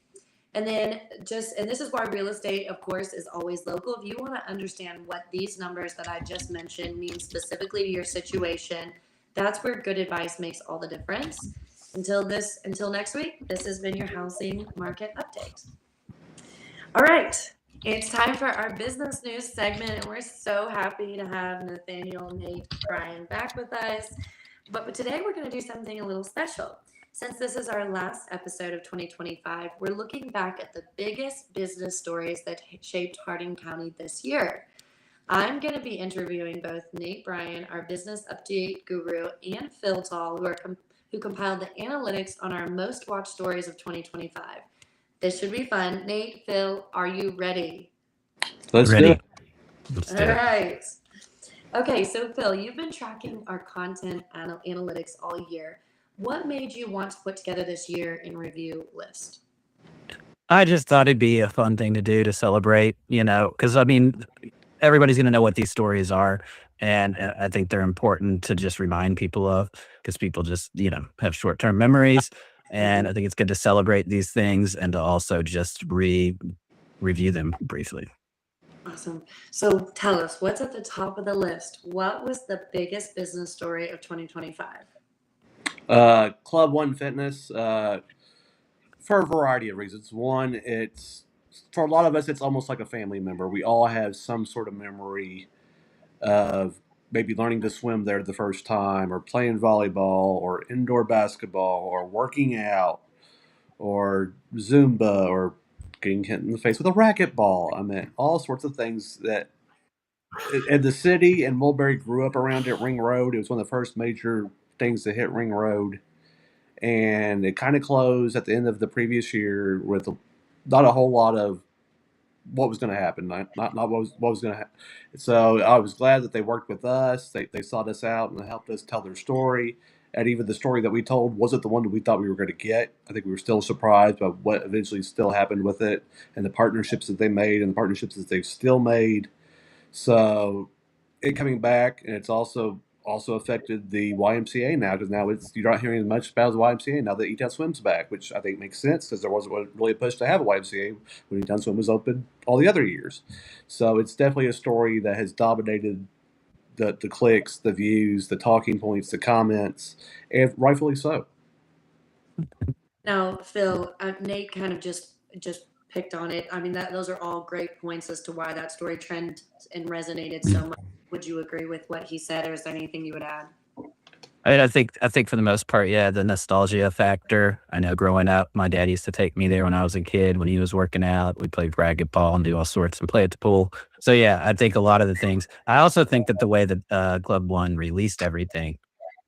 A: And then and this is why real estate, of course, is always local. If you want to understand what these numbers that I just mentioned mean specifically to your situation, that's where good advice makes all the difference. Until next week, this has been your housing market update. All right, it's time for our business news segment, and we're so happy to have Nathaniel, Nate, Bryan back with us. But today we're going to do something a little special. Since this is our last episode of 2025, we're looking back at the biggest business stories that shaped Hardin County this year. I'm going to be interviewing both Nate Bryan, our business update guru, and Phil Taul, who compiled the analytics on our most watched stories of 2025. This should be fun. Nate, Phil, are you ready?
C: Let's do
B: Ready.
C: it.
A: All right. Okay, so Phil, you've been tracking our content analytics all year. What made you want to put together this year in review list?
B: I just thought it'd be a fun thing to do to celebrate, because everybody's going to know what these stories are. And I think they're important to just remind people of, because people just, have short-term memories. And I think it's good to celebrate these things and to also just review them briefly.
A: Awesome. So tell us, what's at the top of the list? What was the biggest business story of 2025?
C: Club One Fitness, for a variety of reasons. One, it's for a lot of us, it's almost like a family member. We all have some sort of memory of maybe learning to swim there the first time, or playing volleyball, or indoor basketball, or working out, or Zumba, or getting hit in the face with a racquetball. I mean, all sorts of things that. And the city and Mulberry grew up around it. Ring Road. It was one of the first major things to hit Ring Road, and it kind of closed at the end of the previous year with not a whole lot of what was going to happen, not what was going to happen. So I was glad that they worked with us. They sought us out and helped us tell their story. And even the story that we told wasn't the one that we thought we were going to get. I think we were still surprised by what eventually still happened with it, and the partnerships that they made, and the partnerships that they've still made. So it coming back, and it's also affected the YMCA now, because now you're not hearing as much about the YMCA now that E-Town Swim's back, which I think makes sense because there wasn't really a push to have a YMCA when E-Town Swim was open all the other years. So it's definitely a story that has dominated the clicks, the views, the talking points, the comments, and rightfully so.
A: Now, Phil, Nate kind of just picked on it. I mean, those are all great points as to why that story trend and resonated so much. Would you agree with what he said, or is there anything you would add?
B: I mean, I think for the most part, yeah, the nostalgia factor. I know growing up, my dad used to take me there when I was a kid. When he was working out, we played racquetball and do all sorts and play at the pool. So yeah, I think a lot of the things. I also think that the way that Club One released everything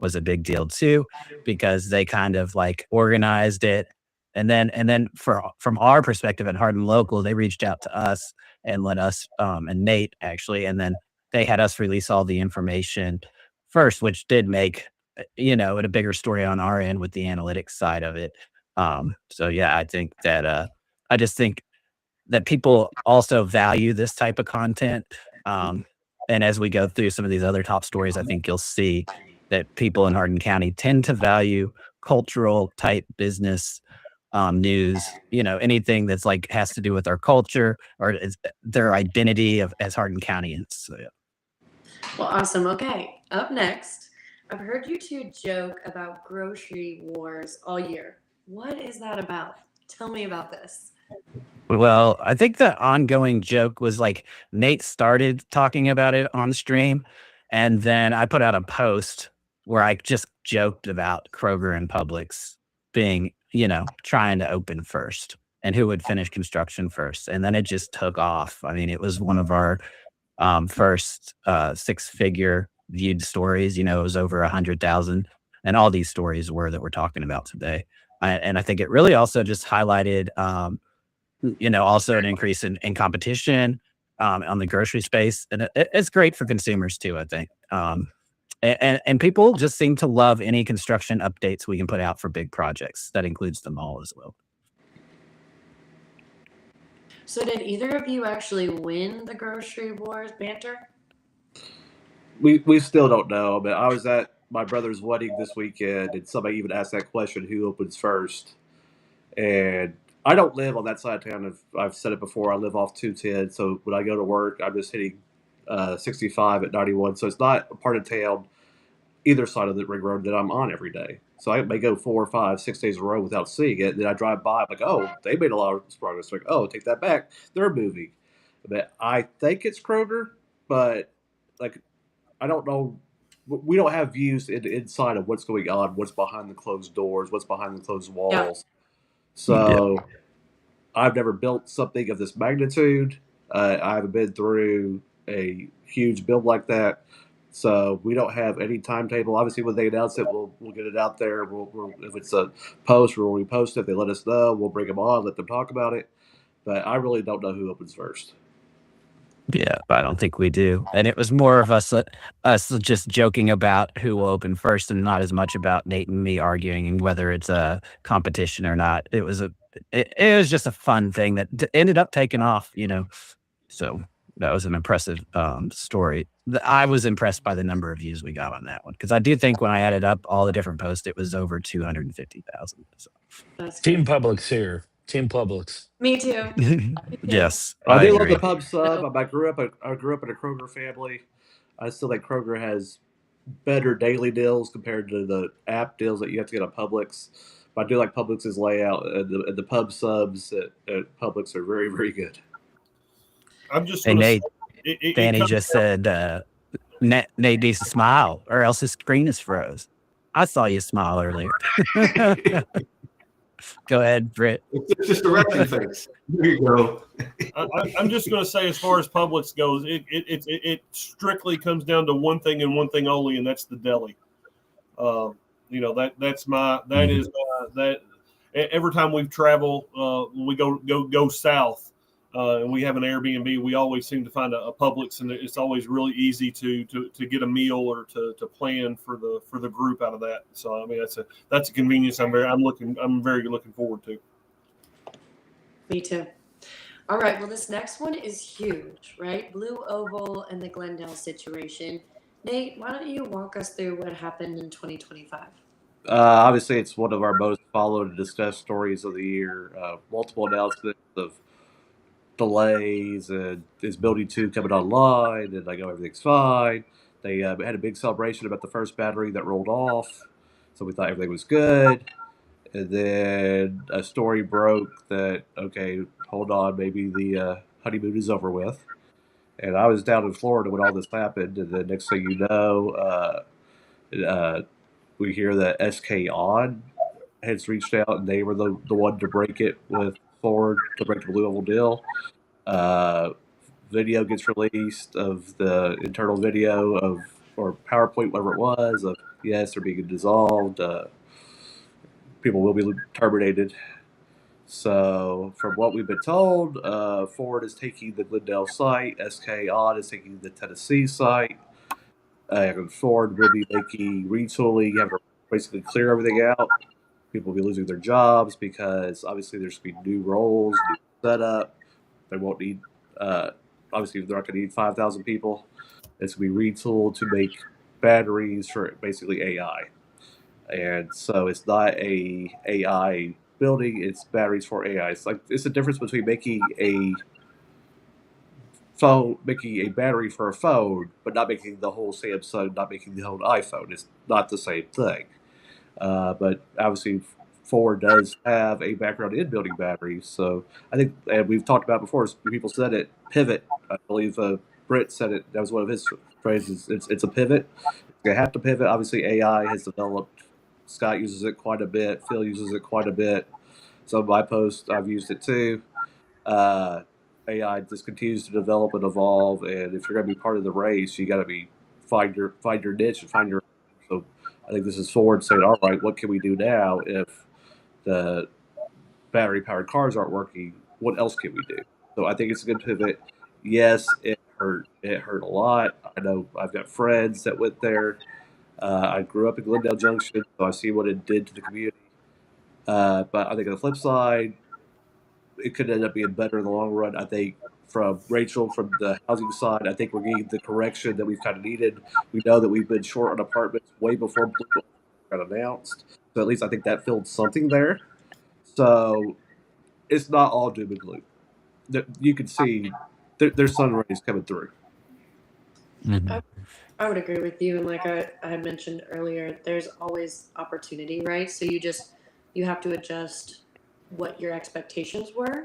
B: was a big deal too, because they kind of like organized it, and then from our perspective at Hardin Local, they reached out to us and let us and Nate actually, and then they had us release all the information first, which did make it a bigger story on our end with the analytics side of it. So yeah, I think that I just think that people also value this type of content. And as we go through some of these other top stories, I think you'll see that people in Hardin County tend to value cultural type business news, anything that's like has to do with our culture or their identity as Hardin Countyans. So yeah.
A: Well, awesome. Okay, up next, I've heard you two joke about grocery wars all year. What is that about? Tell me about this.
B: Well, I think the ongoing joke was like Nate started talking about it on stream, and then I put out a post where I just joked about Kroger and Publix being, trying to open first and who would finish construction first. And then it just took off. I mean, it was one of our first 6-figure viewed stories. It was over 100,000, and all these stories were that we're talking about today. And I think it really also just highlighted, also an increase in competition on the grocery space, and it's great for consumers too, I think. And people just seem to love any construction updates we can put out for big projects. That includes the mall as well.
A: So did either of you actually win the grocery wars banter?
C: We still don't know, but I was at my brother's wedding this weekend, and somebody even asked that question: who opens first? And I don't live on that side of town. I've said it before. I live off 210, so when I go to work, I'm just hitting 65 at 91. So it's not a part of town either side of the ring road that I'm on every day. So I may go 4, 5, 6 days in a row without seeing it. Then I drive by, I'm like, oh, they made a lot of progress. Like, oh, take that back. They're moving. But I think it's Kroger, but like, I don't know. We don't have views inside of what's going on, what's behind the closed doors, what's behind the closed walls.
A: Yeah.
C: So I've never built something of this magnitude. I haven't been through a huge build like that. So we don't have any timetable. Obviously, when they announce it, we'll get it out there. If it's a post, we'll repost it. They let us know. We'll bring them on, let them talk about it. But I really don't know who opens first.
B: Yeah, but I don't think we do. And it was more of us just joking about who will open first, and not as much about Nate and me arguing whether it's a competition or not. It was just a fun thing that ended up taking off, So that was an impressive story. I was impressed by the number of views we got on that one, because I do think when I added up all the different posts, it was over 250,000. So.
E: Team Publix here. Team Publix.
A: Me too.
B: Yes,
C: I do love
B: agree.
C: the pub sub. I grew up in a Kroger family. I still think Kroger has better daily deals compared to the app deals that you have to get on Publix. But I do like Publix's layout, and the pub subs at Publix are very, very good.
F: I'm just
B: And
F: going to say
B: Nate,
F: it
B: Danny
F: comes
B: just
F: down.
B: said, Nate needs to smile or else his screen is froze. I saw you smile earlier. Go ahead, Britt.
D: It's just a resting face. There you go.
F: I'm just going to say, as far as Publix goes, it strictly comes down to one thing and one thing only, and that's the deli. That is that. Every time we travel, we go south, and we have an Airbnb. We always seem to find a Publix, and it's always really easy to get a meal or to plan for the group out of that. So I mean, that's a convenience. I'm very looking forward to.
A: Me too. All right. Well, this next one is huge, right? Blue Oval and the Glendale situation. Nate, why don't you walk us through what happened in 2025?
C: Obviously, it's one of our most followed and discussed stories of the year. Multiple announcements of delays, and is building 2 coming online? And I know everything's fine. They had a big celebration about the first battery that rolled off, so we thought everything was good. And then a story broke that, okay, hold on, maybe the honeymoon is over with. And I was down in Florida when all this happened, and the next thing you know, we hear that SK On has reached out, and they were the one to break it with Ford to break the Blue Oval deal. Video gets released of the internal video of, or PowerPoint, whatever it was, of yes, they're being dissolved. People will be terminated. So, from what we've been told, Ford is taking the Glendale site, SK On is taking the Tennessee site. Ford will be making retooling, having to basically clear everything out. People will be losing their jobs because obviously there's going to be new roles, new setup. They won't need, obviously, they're not going to need 5,000 people. It's going to be retooled to make batteries for basically AI. And so it's not a AI building, it's batteries for AI. It's the difference between making a battery for a phone, but not making the whole Samsung, not making the whole iPhone. It's not the same thing. But obviously, Ford does have a background in building batteries. So I think, and we've talked about before, people said it, pivot. I believe Britt said it, that was one of his phrases. It's a pivot. They have to pivot. Obviously, AI has developed. Scott uses it quite a bit. Phil uses it quite a bit. Some of my posts, I've used it too. AI just continues to develop and evolve, and if you're going to be part of the race, you got to find your niche and find your. So I think this is Ford saying, all right, what can we do now if the battery powered cars aren't working? What else can we do? So I think it's a good pivot. Yes, it hurt. It hurt a lot. I know I've got friends that went there. I grew up in Glendale Junction, so I see what it did to the community. But I think on the flip side, it could end up being better in the long run. I think from Rachel, from the housing side, I think we're getting the correction that we've kind of needed. We know that we've been short on apartments way before Blue got announced. So at least I think that filled something there. So it's not all doom and gloom. You can see there's sun rays coming through.
B: Mhm.
A: I would agree with you. And like I had mentioned earlier, there's always opportunity, right? So you have to adjust what your expectations were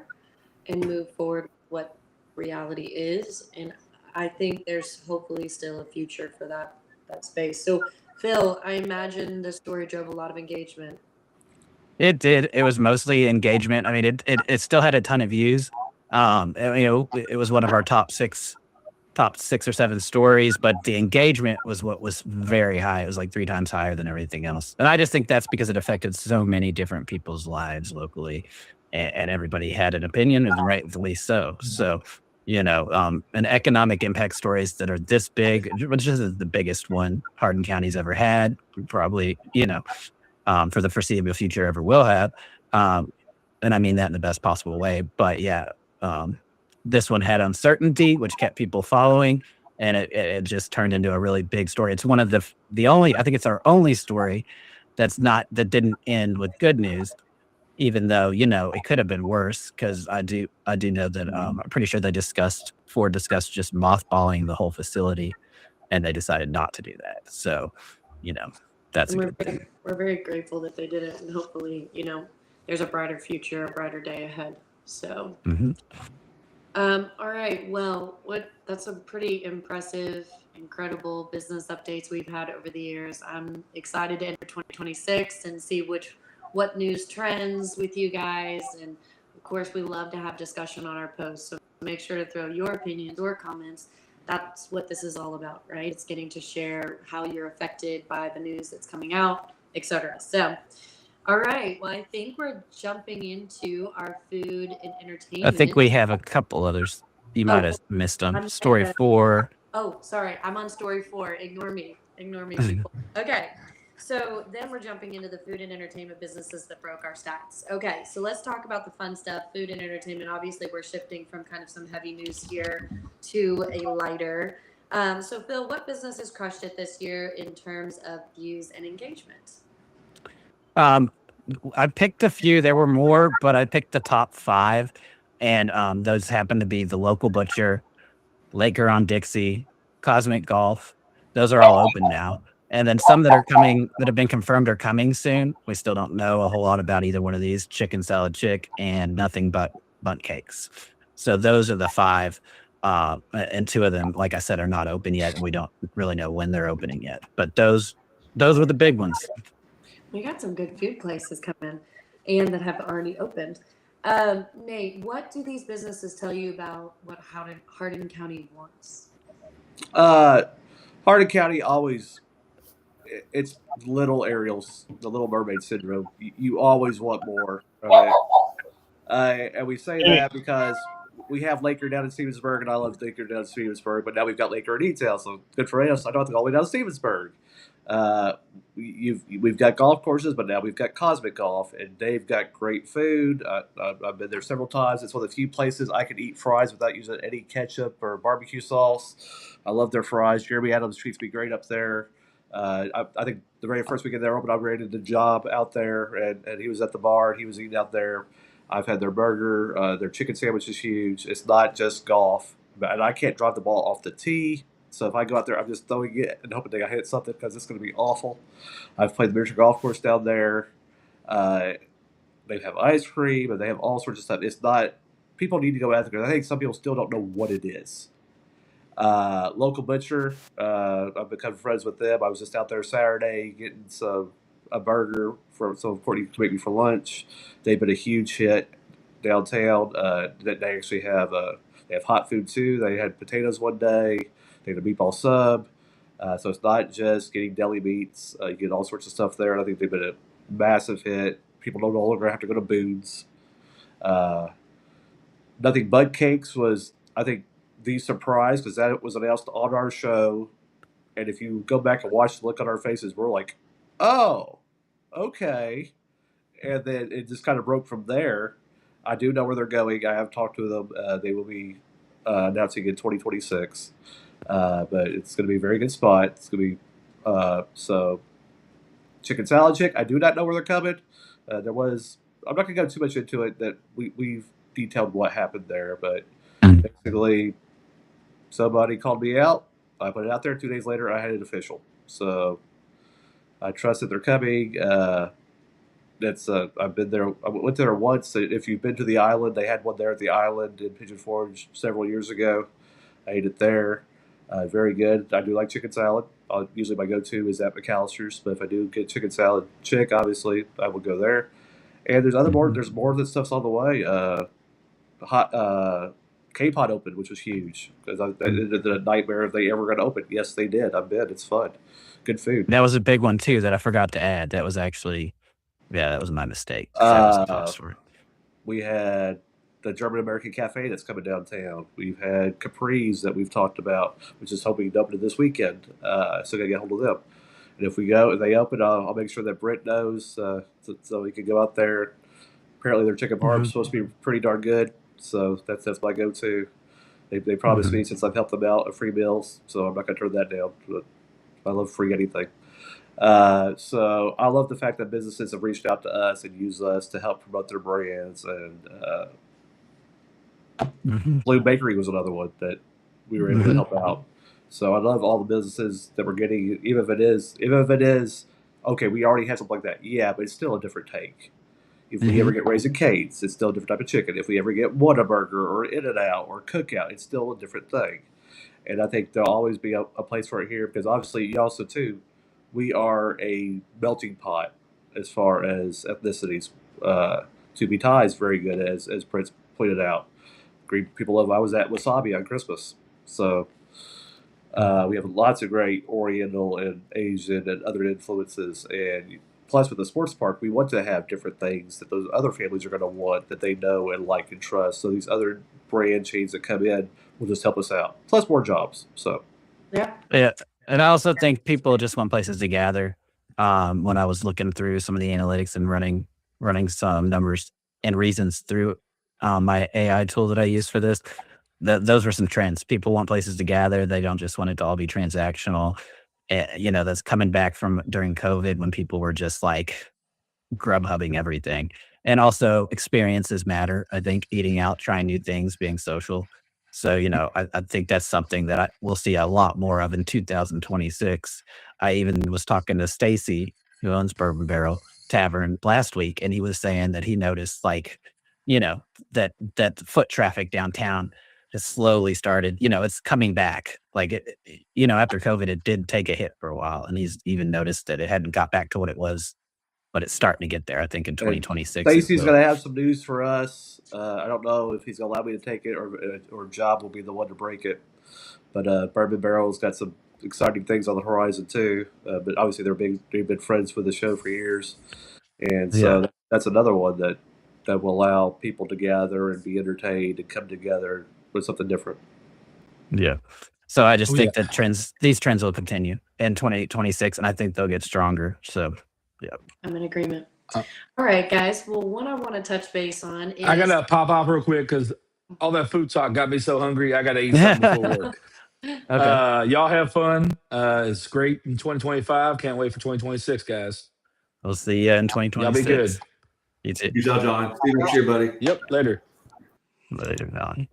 A: and move forward with what reality is. And I think there's hopefully still a future for that space. So Phil, I imagine the story drove a lot of engagement.
B: It did. It was mostly engagement. I mean, it still had a ton of views. It was one of our top six or seven stories, but the engagement was what was very high. It was like 3 times higher than everything else. And I just think that's because it affected so many different people's lives locally, and everybody had an opinion, and rightfully so. So, an economic impact stories that are this big, which is the biggest one Hardin County's ever had, probably, for the foreseeable future ever will have. And I mean that in the best possible way. But yeah, this one had uncertainty, which kept people following, and it just turned into a really big story. It's one of the only, I think it's our only story that didn't end with good news. even though, it could have been worse, because I do know that I'm pretty sure Ford discussed just mothballing the whole facility, and they decided not to do that. So, that's a
A: And
B: good thing.
A: we're very grateful that they did it, and hopefully, there's a brighter future, a brighter day ahead. So,
B: Mhm.
A: all right. Well, that's a pretty impressive, incredible business updates we've had over the years. I'm excited to enter 2026 and see what news trends with you guys. And of course, we love to have discussion on our posts. So make sure to throw your opinions or comments. That's what this is all about, right? It's getting to share how you're affected by the news that's coming out, etc. So, all right. Well, I think we're jumping into our food and
B: I
A: entertainment.
B: think we have a couple others. You might have missed them.
A: I'm
B: Story
A: sorry.
B: 4.
A: Oh, sorry. I'm on story 4. Ignore me. Ignore me, people. Okay. So then we're jumping into the food and entertainment businesses that broke our stats. Okay. So let's talk about the fun stuff. Food and entertainment. Obviously, we're shifting from kind of some heavy news here to a lighter. So, Phil, what businesses crushed it this year in terms of views and engagement?
B: I picked a few. There were more, but I picked the top 5, and those happen to be the Local Butcher, Laker on Dixie, Cosmic Golf. Those are all open now. And then some that have been confirmed are coming soon. We still don't know a whole lot about either one of these: Chicken Salad Chick and Nothing But Bunt Cakes. So those are the 5. And 2 of them, like I said, are not open yet, and we don't really know when they're opening yet. But those were the big ones.
A: We got some good food places coming and that have already opened. Nate, what do these businesses tell you about what Hardin County wants?
C: Hardin County always, it's little Ariel's, the Little Mermaid syndrome. You always want more of it. And we say that because we have Laker down in Stevensburg, and I love Laker down in Stevensburg, but now we've got Laker in detail, so good for us. I don't have to go all the way down to Stevensburg. We've got golf courses, but now we've got Cosmic Golf, and they've got great food. I've been there several times. It's one of the few places I can eat fries without using any ketchup or barbecue sauce. I love their fries. Jeremy Adams treats me great up there. I think the very first weekend they were open, I rated the job out there, and he was at the bar, and he was eating out there. I've had their burger. Their chicken sandwich is huge. It's not just golf, and I can't drive the ball off the tee. So if I go out there, I'm just throwing it and hoping that I hit something because it's going to be awful. I've played the miniature golf course down there. They have ice cream, and they have all sorts of stuff. It's not. People need to go out there because I think some people still don't know what it is. Local Butcher. I've become friends with them. I was just out there Saturday getting a burger from some Courtney to make me for lunch. They've been a huge hit downtown. They actually have they have hot food too. They had potatoes one day. They had a meatball sub. So it's not just getting deli meats. You get all sorts of stuff there. And I think they've been a massive hit. People don't no longer have to go to Boone's. Nothing But Cakes was, I think, the surprise because that was announced on our show. And if you go back and watch the look on our faces, we're like, oh, okay. And then it just kind of broke from there. I do know where they're going. I have talked to them. They will be announcing in 2026. But it's going to be a very good spot. It's going to be so Chicken Salad Chick. I do not know where they're coming. I'm not going to go too much into it. That we've detailed what happened there, but basically somebody called me out. I put it out there. 2 days later, I had it official. So I trust that they're coming. I've been there. I went there once. If you've been to the island, they had one there at the island in Pigeon Forge several years ago. I ate it there. Very good. I do like chicken salad. Usually my go-to is at McAllister's, but if I do get Chicken Salad Chick, obviously I will go there. And there's more of this stuff's on the way. K-Pod opened, which was huge because the nightmare if they ever going to open. Yes, they did. I've been. It's fun. Good food.
B: That was a big one too that I forgot to add. That was actually, that was my mistake. That was the cause for it.
C: We had the German American Cafe that's coming downtown. We've had Capri's that we've talked about, which is hoping to open this weekend. So gotta get hold of them. And if they open, I'll make sure that Brett knows so we can go out there. Apparently their chicken parm is supposed to be pretty darn good. So that's my go-to. They promised me, since I've helped them out, a free meals, so I'm not going to turn that down. But I love free anything. So I love the fact that businesses have reached out to us and used us to help promote their brands. And Blue Bakery was another one that we were able to help out. So I love all the businesses that we're getting, even if it is, okay, we already have something like that. Yeah, but it's still a different take. If we ever get Raising Cane's, it's still a different type of chicken. If we ever get Whataburger or In-N-Out or Cookout, it's still a different thing. And I think there'll always be a place for it here because obviously, you also too, we are a melting pot as far as ethnicities. To be Thai is very good, as Prince pointed out. Great people love. I was at Wasabi on Christmas, so we have lots of great Oriental and Asian and other influences. And plus, with the sports park, we want to have different things that those other families are going to want that they know and like and trust. So these other brand chains that come in will just help us out. Plus, more jobs. So
A: Yeah.
B: Yeah. And I also think people just want places to gather. When I was looking through some of the analytics and running some numbers and reasons through my AI tool that I use for this, those were some trends. People want places to gather. They don't just want it to all be transactional. That's coming back from during COVID when people were just like Grubhubbing everything. And also experiences matter. I think eating out, trying new things, being social. So, I think that's something that we'll see a lot more of in 2026. I even was talking to Stacy, who owns Bourbon Barrel Tavern last week, and he was saying that he noticed you know, that foot traffic downtown has slowly started, it's coming back. Like after COVID, it did take a hit for a while. And he's even noticed that it hadn't got back to what it was, but it's starting to get there. I think in 2026.
C: Stacy's going to have some news for us. I don't know if he's going to allow me to take it or Job will be the one to break it. But Bourbon Barrel's got some exciting things on the horizon too. But obviously they've been friends with the show for years, and so that's another one that will allow people to gather and be entertained and come together with something different.
B: Yeah. So I just think that these trends will continue in 2026, and I think they'll get stronger. So, yeah.
A: I'm in agreement. All right, guys. Well, what I want to touch base on is
E: I got to pop off real quick because all that food talk got me so hungry. I got to eat something before work.
B: Okay.
E: Y'all have fun. It's great in 2025. Can't wait for 2026, guys.
B: We'll see you in 2026.
E: Y'all be good.
B: You too.
D: Peace out, John. See you next year, buddy.
E: Yep. Later.
B: Later, Valley.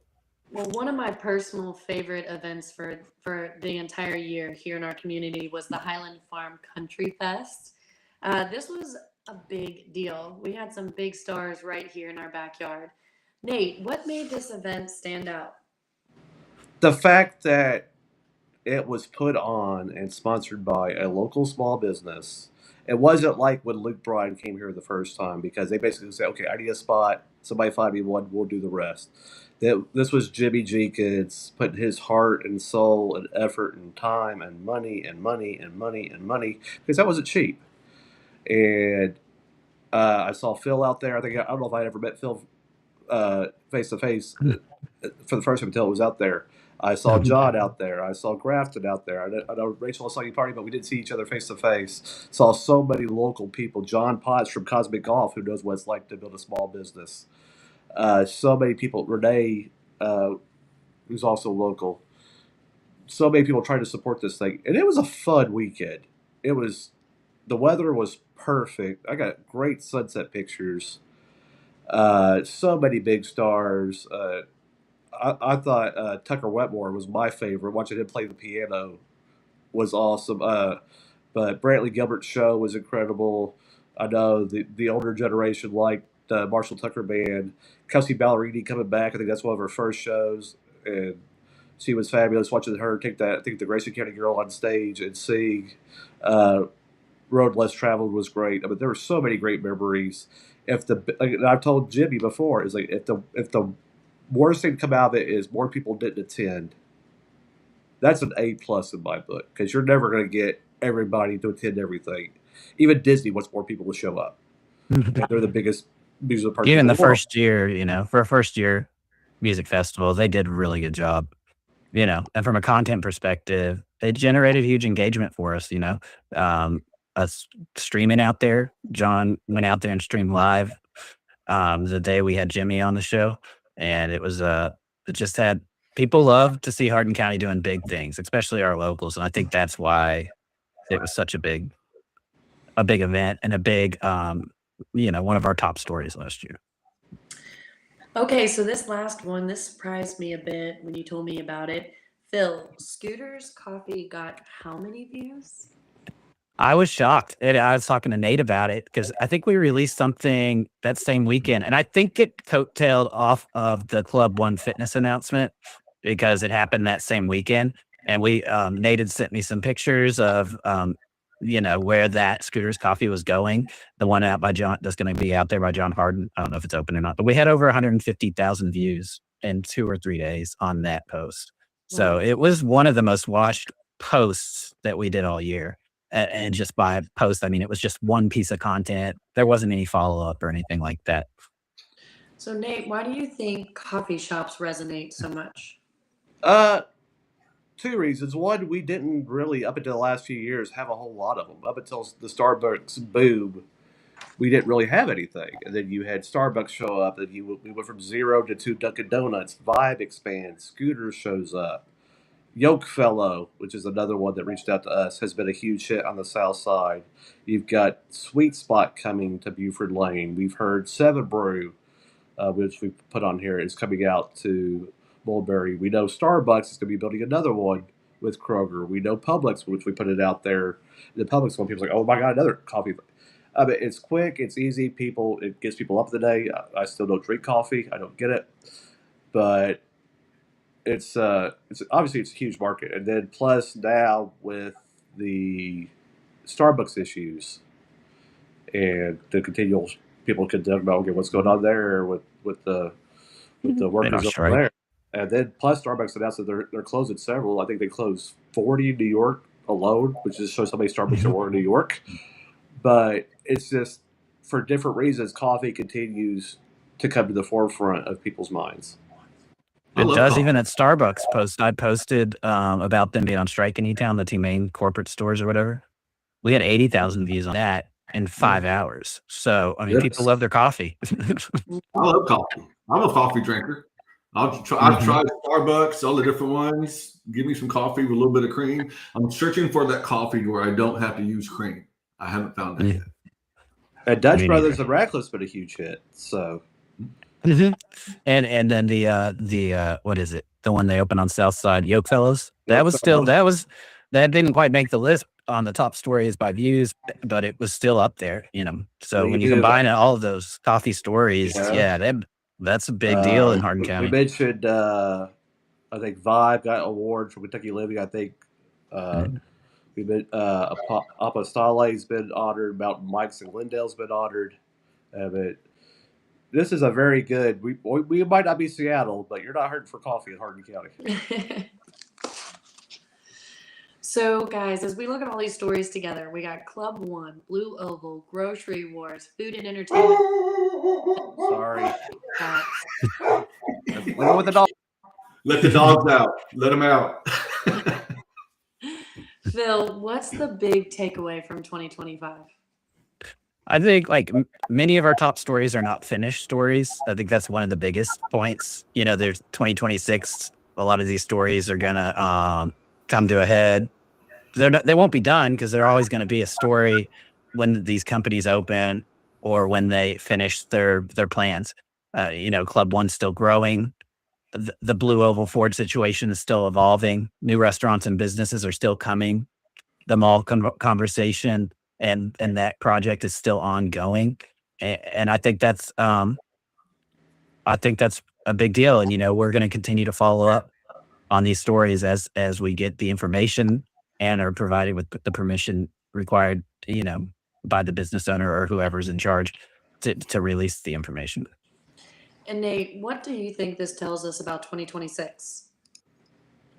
A: Well, one of my personal favorite events for the entire year here in our community was the Highland Farm Country Fest. This was a big deal. We had some big stars right here in our backyard. Nate, what made this event stand out?
C: The fact that it was put on and sponsored by a local small business. It wasn't like when Luke Bryan came here the first time because they basically said, okay, I need a spot. Somebody find me one. We'll do the rest. This was Jimmy Jenkins putting his heart and soul and effort and time and money because that wasn't cheap. And I saw Phil out there. I don't know if I ever met Phil face to face for the first time until it was out there. I saw John out there. I saw Grafton out there. I know Rachel saw you party, but we didn't see each other face to face. Saw so many local people. John Potts from Cosmic Golf, who knows what it's like to build a small business. So many people. Renee, who's also local. So many people trying to support this thing, and it was a fun weekend. The weather was perfect. I got great sunset pictures. So many big stars. I thought Tucker Wetmore was my favorite. Watching him play the piano was awesome. But Brantley Gilbert's show was incredible. I know the older generation liked the Marshall Tucker Band. Kelsey Ballerini coming back. I think that's one of her first shows. And she was fabulous watching her take that, I think the Grayson County Girl on stage and sing. Road Less Traveled was great. I mean, there were so many great memories. I've told Jimmy before, is like if the worst thing to come out of it is more people didn't attend. That's an A+ in my book because you're never going to get everybody to attend everything. Even Disney wants more people to show up. They're the biggest music park.
B: Even the first year, for a first year music festival, they did a really good job. And from a content perspective, it generated huge engagement for us. Us streaming out there. John went out there and streamed live the day we had Jimmy on the show. And it was it just had people love to see Hardin County doing big things, especially our locals. And I think that's why it was such a big a big event and a big, one of our top stories last year.
A: Okay, so this last one, this surprised me a bit when you told me about it. Phil, Scooter's Coffee got how many views?
B: I was shocked. And I was talking to Nate about it because I think we released something that same weekend. And I think it coattailed off of the Club One Fitness announcement because it happened that same weekend. And Nate had sent me some pictures of, where that Scooter's Coffee was going. The one out by John, that's going to be out there by John Hardin. I don't know if it's open or not, but we had over 150,000 views in 2 or 3 days on that post. So
A: Wow.
B: it was one of the most watched posts that we did all year. And just by post, I mean, it was just one piece of content. There wasn't any follow-up or anything like that.
A: So Nate, why do you think coffee shops resonate so much?
C: Two reasons. One, we didn't really, up until the last few years, have a whole lot of them. Up until the Starbucks boom, we didn't really have anything. And then you had Starbucks show up, and we went from 0 to 2 Dunkin' Donuts. Vibe expands. Scooter shows up. Yoke Fellow, which is another one that reached out to us, has been a huge hit on the south side. You've got Sweet Spot coming to Buford Lane. We've heard Seven Brew, which we put on here, is coming out to Mulberry. We know Starbucks is going to be building another one with Kroger. We know Publix, which we put it out there. The Publix one, people's like, oh my God, another coffee. It's quick, it's easy. It gets people up to the day. I still don't drink coffee. I don't get it, but it's obviously it's a huge market, and then plus now with the Starbucks issues and the continual people can talk about okay, what's going on there with the workers over there, and then plus Starbucks announced that they're closing several. I think they closed 40 in New York alone, which just shows how many Starbucks there were in New York. But it's just for different reasons, coffee continues to come to the forefront of people's minds.
B: It does
D: coffee.
B: even at Starbucks post. I posted about them being on strike in E-Town, the two main corporate stores or whatever. We had 80,000 views on that in 5 hours. So, I mean,
D: Yes.
B: people love their coffee.
D: I love coffee. I'm a coffee drinker. I've tried Starbucks, all the different ones. Give me some coffee with a little bit of cream. I'm searching for that coffee where I don't have to use cream. I haven't found it yet.
C: And Dutch
B: Me
C: Brothers
B: neither.
C: and Radcliffe's been a huge hit. So
B: And then the what is it? The one they opened on South Side, Yoke Fellows. That didn't quite make the list on the top stories by views, but it was still up there, So
C: Well,
B: when
C: you
B: you
C: do,
B: combine all of those coffee stories,
C: yeah.
B: that's a big deal in Hardin
C: We
B: County.
C: mentioned, I think Vibe got awards for Kentucky Living. I think we been Apostale's been honored. Mountain Mike's and Glendale's been honored. But this is a very good. We might not be Seattle, but you're not hurting for coffee in Hardin County.
A: So, guys, as we look at all these stories together, we got Club One, Blue Oval, Grocery Wars, Food and Entertainment.
C: Sorry.
A: Let's
C: go with the dog.
D: Let the dogs out. Let them out.
A: Phil, what's the big takeaway from 2025?
B: I think many of our top stories are not finished stories. I think that's one of the biggest points. There's 2026. A lot of these stories are gonna come to a head. They won't be done because they're always going to be a story when these companies open or when they finish their plans. Club One's still growing. The Blue Oval Ford situation is still evolving. New restaurants and businesses are still coming. The mall conversation and that project is still ongoing. And I think that's a big deal. And, we're going to continue to follow up on these stories as we get the information and are provided with the permission required, by the business owner or whoever's in charge to release the information.
A: And Nate, what do you think this tells us about 2026?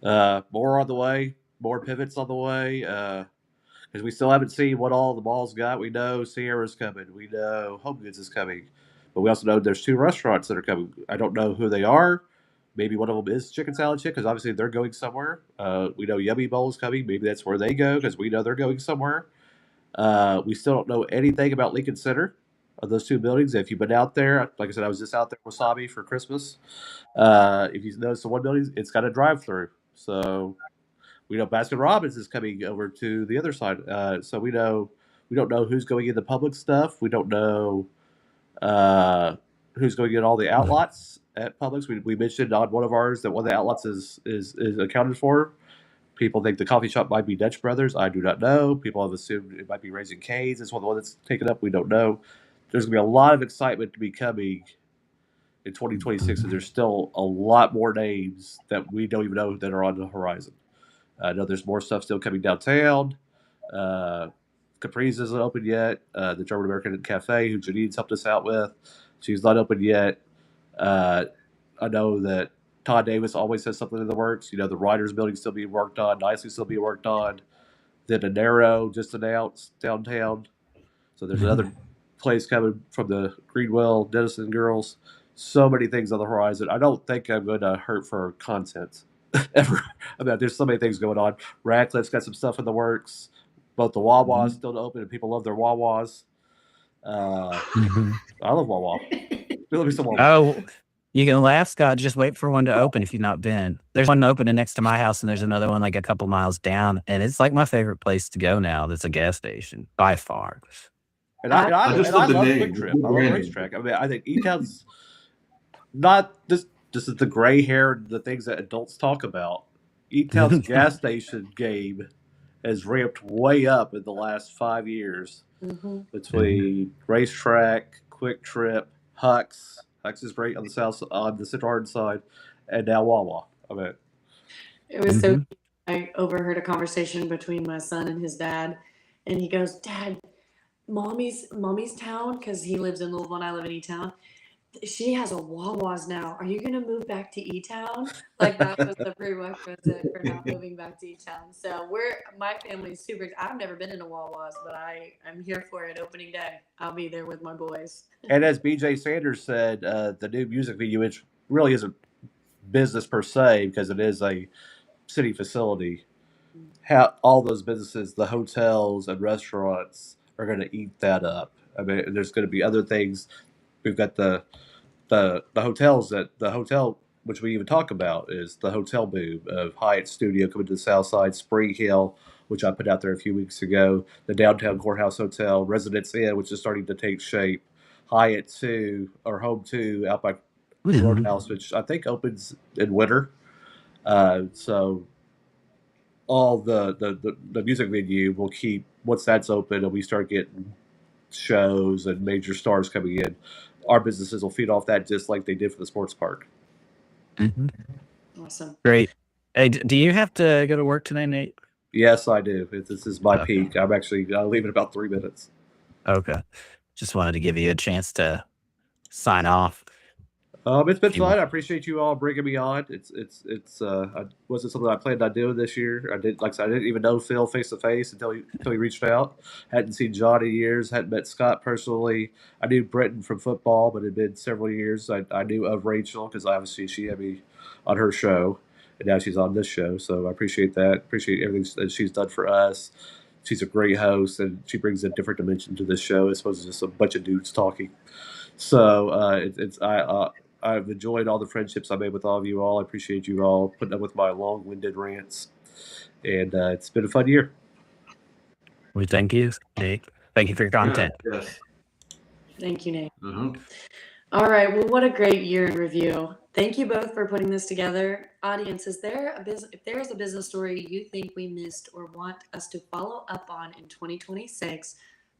C: More on the way, more pivots on the way. Because we still haven't seen what all the malls got. We know Sierra's coming. We know Home Goods is coming. But we also know there's 2 restaurants that are coming. I don't know who they are. Maybe one of them is Chicken Salad Chick because obviously they're going somewhere. We know Yummy Bowl is coming. Maybe that's where they go because we know they're going somewhere. We still don't know anything about Lincoln Center of those 2 buildings. If you've been out there, like I said, I was just out there with Wasabi for Christmas. If you notice the one building, it's got a drive-through. So we know Baskin Robbins is coming over to the other side. So we know We don't know who's going into public stuff. We don't know who's going to get all the outlots at Publix. We mentioned on one of ours that one of the outlets is accounted for. People think the coffee shop might be Dutch Brothers. I do not know. People have assumed it might be Raising Cane's. It's one of the one that's taken up. We don't know. There's going to be a lot of excitement to be coming in 2026, and there's still a lot more names that we don't even know that are on the horizon. I know there's more stuff still coming downtown. Capri's isn't open yet. The German American Cafe, who Janine's helped us out with, she's not open yet. I know that Todd Davis always has something in the works. The Writers Building still being worked on, Nicely still being worked on. Then the Narrow just announced downtown. So there's another place coming from the Greenwell Denison girls. So many things on the horizon. I don't think I'm going to hurt for content ever. There's so many things going on. Radcliffe's got some stuff in the works. Both the Wawa's still to open, and people love their Wawa's. I love Wawa. Love me some Wawa.
B: Oh, you can laugh, Scott. Just wait for one to open if you've not been. There's one opening next to my house, and there's another one like a couple miles down, and it's like my favorite place to go now. That's a gas station by far.
C: And I
D: just love the
C: love
D: name.
C: Quick Trip. I love Racetrack. I think E-Town's not this is the gray hair, the things that adults talk about. E-Town's gas station game has ramped way up in the last 5 years between Racetrack, Quick Trip, Hux. Hux is great on the Central Hardin side, and now Wawa.
A: It was so. I overheard a conversation between my son and his dad, and he goes, "Dad, mommy's town, because he lives in Louisville and I live in E-Town. She has a Wawa's now. Are you gonna move back to E-Town?" Like that was the prerequisite for not moving back to E-Town. So my family's super. I've never been in a Wawa's, but I'm here for it. Opening day, I'll be there with my boys.
C: And as BJ Sanders said, the new music venue, which really isn't business per se because it is a city facility, all those businesses, the hotels and restaurants, are going to eat that up. There's going to be other things. We've got the hotels the hotel, which we even talk about, is the hotel boom of Hyatt Studio coming to the South Side, Spring Hill, which I put out there a few weeks ago, the Downtown Courthouse Hotel, Residence Inn, which is starting to take shape, Hyatt 2 or Home 2 out by Courthouse, which I think opens in winter. So all the music venue will keep, once that's open and we start getting shows and major stars coming in, our businesses will feed off that just like they did for the sports park.
A: Awesome.
B: Great. Hey, do you have to go to work today, Nate?
C: Yes, I do. This is my peak. I'm actually leaving in about 3 minutes.
B: Okay. Just wanted to give you a chance to sign off.
C: It's been fun. I appreciate you all bringing me on. It's wasn't something I planned on doing this year. I didn't even know Phil face to face until he reached out. Hadn't seen John in years. Hadn't met Scott personally. I knew Britten from football, but it had been several years. I knew of Rachel because obviously she had me on her show, and now she's on this show. So I appreciate that. Appreciate everything that she's done for us. She's a great host, and she brings a different dimension to this show as opposed to just a bunch of dudes talking. So I've enjoyed all the friendships I made with all of you all. I appreciate you all putting up with my long-winded rants, and it's been a fun year.
B: We thank you, Nate. Thank you for your content.
D: Yes.
A: Thank you, Nate. All right. Well, what a great year in review. Thank you both for putting this together. Audience, if there's a business story you think we missed or want us to follow up on in 2026,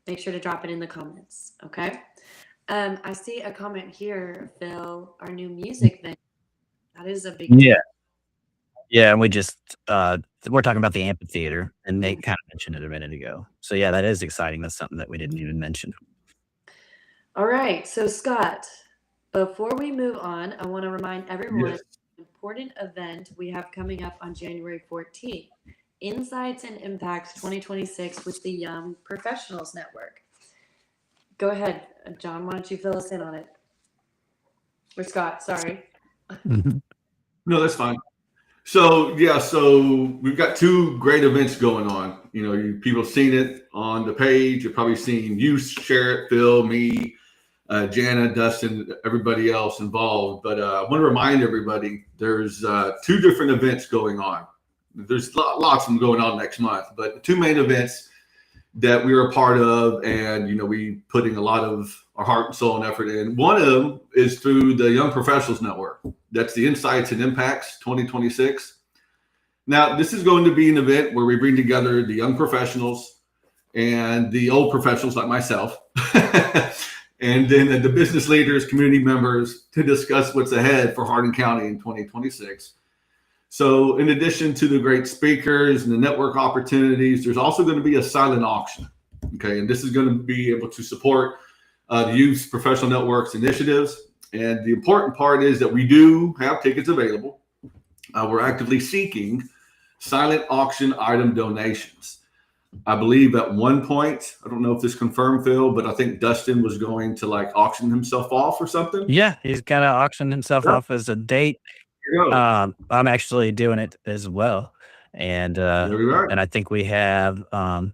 A: make sure to drop it in the comments. Okay. I see a comment here, Phil, our new music venue. That is a big deal.
B: Yeah, and we just we're talking about the amphitheater, and Nate kind of mentioned it a minute ago. So yeah, that is exciting. That's something that we didn't even mention.
A: All right. So Scott, before we move on, I want to remind everyone of an important event we have coming up on January 14th. Insights and Impacts 2026 with the Young Professionals Network. Go ahead, John. Why don't you fill us in on it? Or Scott, sorry.
D: No, that's fine. So we've got 2 great events going on. People have seen it on the page. You've probably seen you share it, Phil, me, Jana, Dustin, everybody else involved. But I want to remind everybody there's 2 different events going on. There's lots of them going on next month, but the 2 main events that we are a part of, and we putting a lot of our heart and soul and effort in. One of them is through the Young Professionals Network. That's the Insights and Impacts 2026. Now, this is going to be an event where we bring together the young professionals and the old professionals like myself, and then the business leaders, community members, to discuss what's ahead for Hardin County in 2026. So in addition to the great speakers and the network opportunities, there's also going to be a silent auction. Okay. And this is going to be able to support the youth professional networks initiatives. And the important part is that we do have tickets available. We're actively seeking silent auction item donations. I believe at one point, I don't know if this confirmed, Phil, but I think Dustin was going to auction himself off or something.
B: Yeah, he's kind of auctioned himself off as a date. I'm actually doing it as well, and and I think we have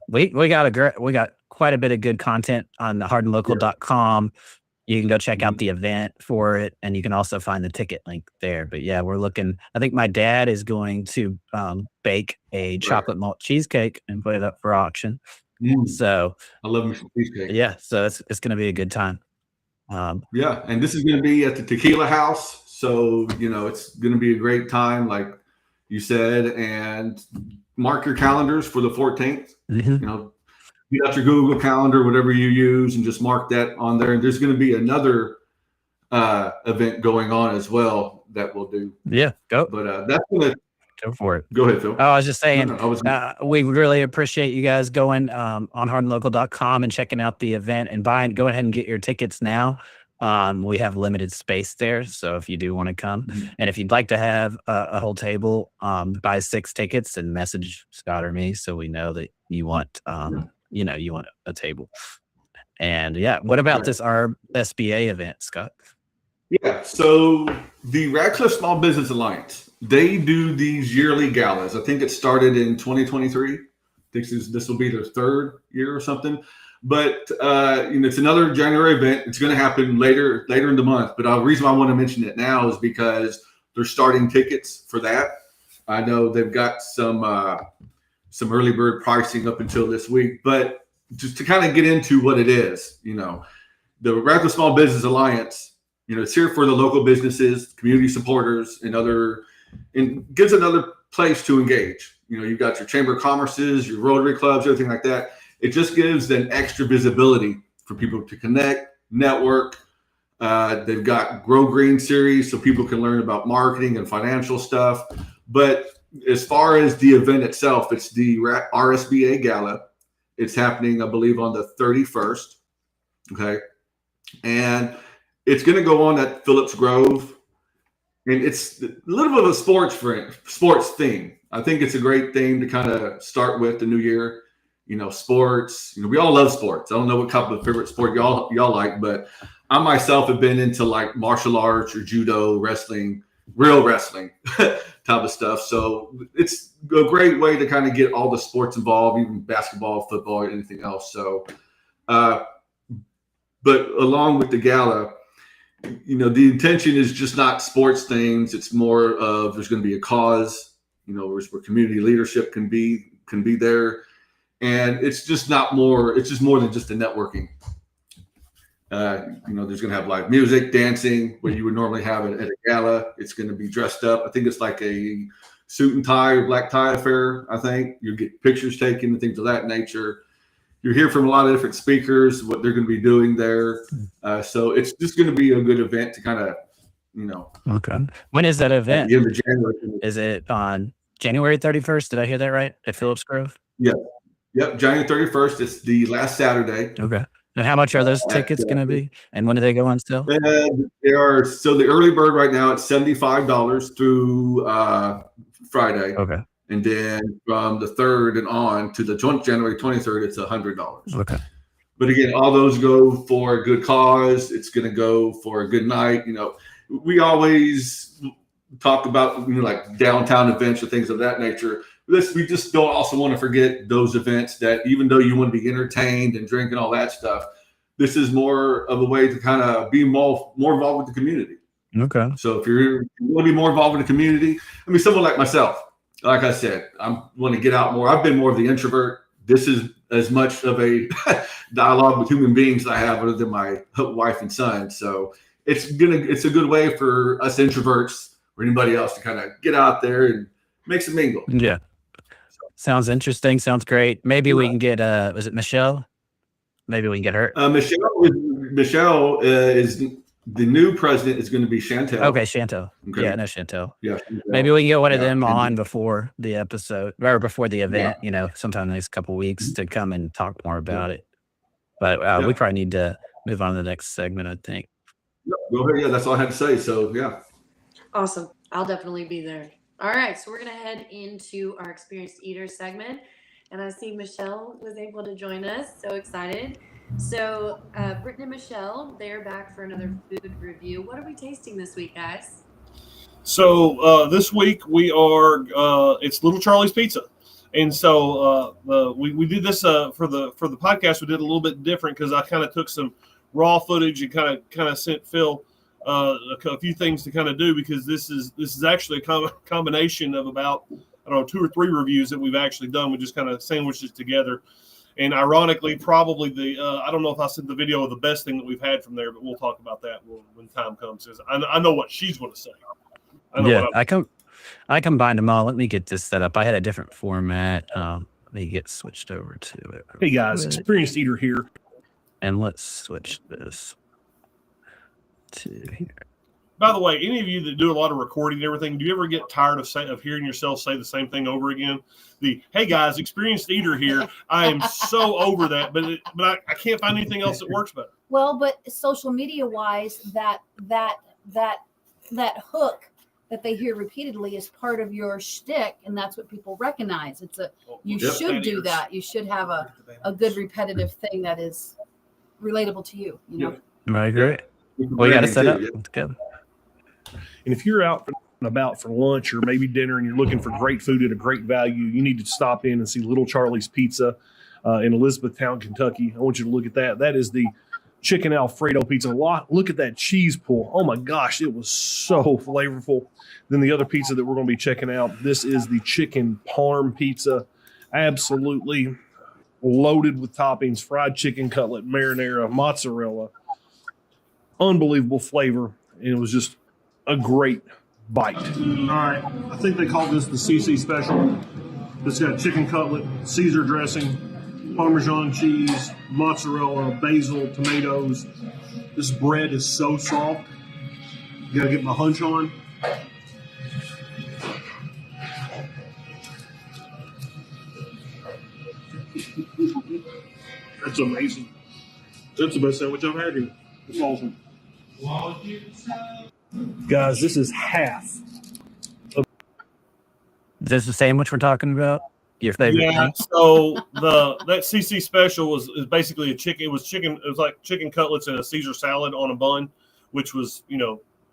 B: we got quite a bit of good content on the hardinlocal.com. You can go check out the event for it, and you can also find the ticket link there. But yeah, we're looking. I think my dad is going to bake a chocolate malt cheesecake and put it up for auction. So
D: I love me some cheesecake.
B: Yeah, so it's going to be a good time.
D: Yeah, and this is going to be at the Tequila House. So, it's going to be a great time, like you said, and mark your calendars for the 14th. Get out your Google Calendar, whatever you use, and just mark that on there. And there's going to be another event going on as well that we'll do.
B: Yeah, go.
D: But that's going to
B: go for it.
D: Go ahead, Phil.
B: Oh, I was just saying, we really appreciate you guys going on hardinlocal.com and checking out the event and go ahead and get your tickets now. We have limited space there, so if you do want to come, and if you'd like to have a whole table, buy 6 tickets and message Scott or me so we know that you want, you want a table. And yeah, what about this RSBA event, Scott?
D: Yeah, so the Radcliffe Small Business Alliance, they do these yearly galas. I think it started in 2023. I think this will be their 3rd year or something. But it's another January event. It's going to happen later in the month. But the reason why I want to mention it now is because they're starting tickets for that. I know they've got some early bird pricing up until this week. But just to kind of get into what it is, the Radcliffe Small Business Alliance, it's here for the local businesses, community supporters, and gives another place to engage. You've got your Chamber of Commerces, your Rotary clubs, everything like that. It just gives an extra visibility for people to connect, network. They've got Grow Green series so people can learn about marketing and financial stuff. But as far as the event itself, it's the RSBA Gala. It's happening, I believe, on the 31st. Okay. And it's going to go on at Phillips Grove. And it's a little bit of a sports theme. I think it's a great theme to kind of start with the new year. Sports, we all love sports. I don't know what type of favorite sport y'all like, but I myself have been into martial arts or judo, wrestling, real wrestling type of stuff. So it's a great way to kind of get all the sports involved, even basketball, football, or anything else. So, but along with the gala, the intention is just not sports things. It's more of there's going to be a cause, where community leadership can be there. And it's just more than just a networking. There's going to have live music, dancing, what you would normally have at a gala. It's going to be dressed up. I think it's like a suit and tie or black tie affair. I think you'll get pictures taken and things of that nature. You hear from a lot of different speakers, what they're going to be doing there. So it's just going to be a good event to kind of,
B: Okay. When is that event?
D: At the end of January.
B: Is it on January 31st? Did I hear that right? At Phillips Grove?
D: Yeah. Yep, January 31st. It's the last Saturday.
B: Okay. And how much are those tickets going to be? And when do they go on still?
D: They are so the early bird right now it's $75 through Friday.
B: Okay.
D: And then from the 3rd and on to the January 23rd, it's $100.
B: Okay.
D: But again, all those go for a good cause. It's going to go for a good night. We always talk about like downtown events or things of that nature. We just don't also want to forget those events that even though you want to be entertained and drink and all that stuff, this is more of a way to kind of be more involved with the community.
B: Okay.
D: So if you want to be more involved in the community, someone like myself, like I said, I want to get out more. I've been more of the introvert, this is as much of a dialogue with human beings I have other than my wife and son. So it's a good way for us introverts or anybody else to kind of get out there and make some mingle.
B: Yeah. Sounds interesting. Sounds great. Maybe we can get was it Michele? Maybe we can get her.
D: Michele is the new president is going to be Chantel.
B: Okay, Chantel.
D: Okay.
B: Yeah, no, Chantel.
D: Yeah.
B: Maybe we can get one of them on before the episode or before the event, sometime in the next couple of weeks to come and talk more about it. But we probably need to move on to the next segment, I think.
D: Go ahead. Yeah, that's all I had to say. So, yeah.
A: Awesome. I'll definitely be there. All right. So we're going to head into our Experienced Eater segment. And I see Michele was able to join us. So excited. So Britten and Michele, they're back for another food review. What are we tasting this week, guys?
F: So this week we are it's Little Charlie's Pizza, and so we did this for the podcast. We did a little bit different because I kind of took some raw footage and kind of sent Phil a few things to kind of do, because this is actually a combination of about 2 or 3 reviews that we've actually done. We just kind of sandwiched it together. And ironically, probably I don't know if I sent the video of the best thing that we've had from there, but we'll talk about that when time comes. I know what she's going to say.
B: I combined them all. Let me get this set up. I had a different format. Let me get switched over to it.
F: Hey guys, Experienced Eater here.
B: And let's switch this to here.
F: By the way, any of you that do a lot of recording and everything, do you ever get tired of hearing yourself say the same thing over again? Hey guys, Experienced Eater here. I am so over that, but I can't find anything else that works better.
G: Well, but social media wise, that hook that they hear repeatedly is part of your shtick, and that's what people recognize. You should do that. You should have a good repetitive thing that is relatable to you.
B: I agree. We got to set up together.
F: And if you're out and about for lunch or maybe dinner and you're looking for great food at a great value, you need to stop in and see Little Charlie's Pizza in Elizabethtown, Kentucky. I want you to look at that. That is the chicken Alfredo pizza. Look at that cheese pull. Oh my gosh, it was so flavorful. Then the other pizza that we're going to be checking out, this is the chicken parm pizza. Absolutely loaded with toppings, fried chicken cutlet, marinara, mozzarella. Unbelievable flavor. And it was just a great bite. All right. I think they call this the CC special. It's got chicken cutlet, Caesar dressing, Parmesan cheese, mozzarella, basil, tomatoes. This bread is so soft. You gotta get my hunch on. That's amazing. That's the best sandwich I've had here. It's awesome. Guys, this is half.
B: Is this the sandwich we're talking about? Your favorite?
F: Yeah. So that CC special is basically a chicken. It was like chicken cutlets and a Caesar salad on a bun, which was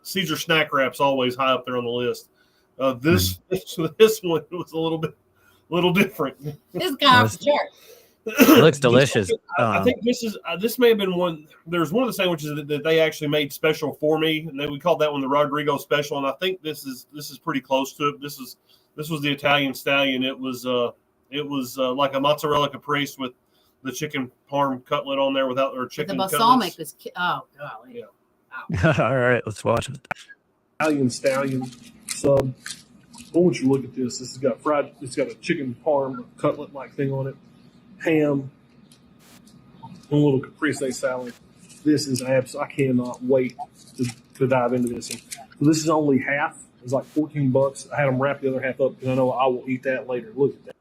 F: Caesar snack wraps always high up there on the list. This one was a little different.
G: This guy off the chart.
B: It looks delicious.
F: I think this may have been one. There's one of the sandwiches that they actually made special for me, and we called that one the Rodrigo special. And I think this is pretty close to it. This was the Italian stallion. It was like a mozzarella caprese with the chicken parm cutlet on there or chicken.
G: The balsamic
F: cutlets.
G: Yeah.
B: All right, let's watch it.
F: Italian stallion sub. I want you to look at this. This has got it's got a chicken parm cutlet like thing on it. Ham, a little caprese salad. This is I cannot wait to dive into this. And so this is only half. It's like $14. I had them wrap the other half up because I know I will eat that later. Look at that.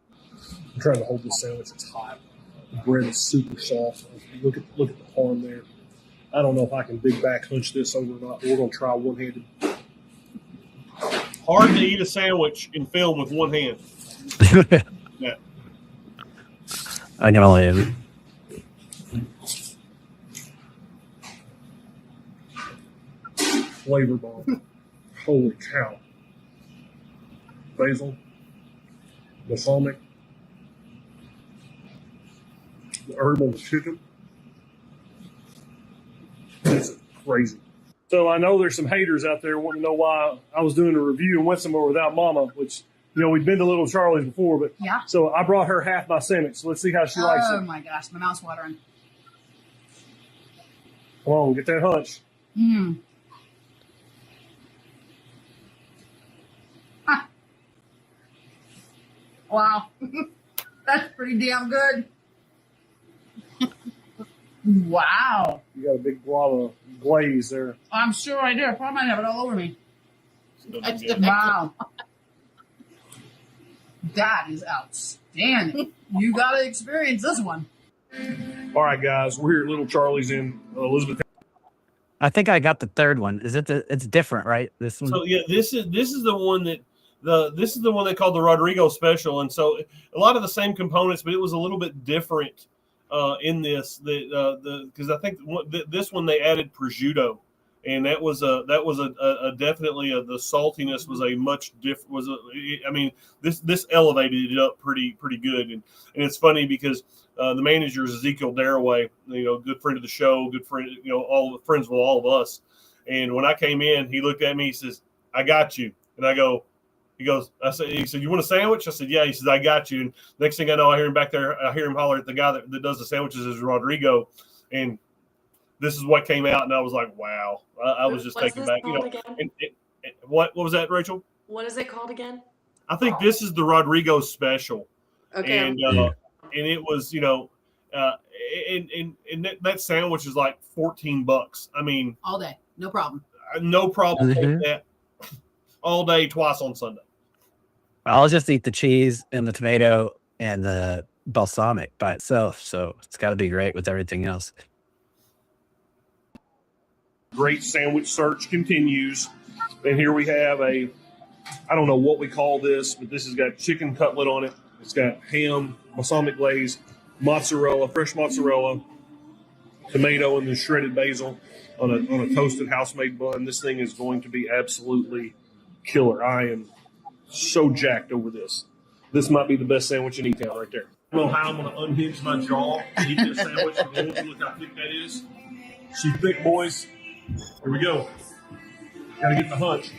F: I'm trying to hold this sandwich. It's hot. The bread is super soft. Look at the parm there. I don't know if I can big back hunch this over or not. But we're gonna try one-handed. Hard to eat a sandwich in film with one hand. Yeah.
B: I can only.
F: Flavor bomb. Holy cow. Basil. Balsamic. The herb on the chicken. This is crazy. So I know there's some haters out there wanting to know why I was doing a review and went somewhere without Mama, which we've been to Little Charlie's before, but
H: Yeah.
F: so I brought her half my sandwich. So let's see how she likes
H: Oh
F: it.
H: my gosh, my mouth's watering.
F: Come on, get that hunch.
H: Mm. Huh. Wow. That's pretty damn good. Wow.
F: You got a big blob of glaze there.
H: I'm sure I do. I probably might have it all over me.
G: That's the
H: Wow. That is outstanding. You got to experience this one.
F: All right, guys, we're here at Little Charlie's in Elizabethtown.
B: I think I got the third one. Is it it's different, right? This one.
F: So yeah, this is the one that this is the one they called the Rodrigo Special, and so a lot of the same components, but it was a little bit different in this. Because I think this one they added prosciutto, and that was a definitely the saltiness was a much different. I mean, this elevated it up pretty good, and it's funny because the manager is Ezekiel Daraway, good friend of the show, good friend, all friends with all of us. And when I came in, he looked at me, he says, "I got you," and he said, "You want a sandwich?" I said, "Yeah." He says, "I got you." And next thing I know, I hear him back there. I hear him holler at the guy that does the sandwiches is Rodrigo, and this is what came out, and I was like, "Wow!" I was just
A: What's
F: taken
A: this
F: back.
A: called again?
F: What was that, Rachel?
A: What is it called again?
F: I think this is the Rodrigo Special,
A: Okay.
F: and it was and that sandwich is like $14. I mean,
H: All day. No problem.
F: no problem with that. All day, twice on Sunday.
B: I'll just eat the cheese and the tomato and the balsamic by itself. So it's got to be great with everything else.
F: Great sandwich search continues. And here we have I don't know what we call this, but this has got chicken cutlet on it. It's got ham, balsamic glaze, mozzarella, fresh mozzarella, tomato, and then shredded basil on a toasted house-made bun. This thing is going to be absolutely killer. I am so jacked over this. This might be the best sandwich in E-Town right there. I don't know how I'm going to unhinge my jaw to eat this sandwich. Look how thick that is. She's thick, boys. Here we go. Got to get the hunch.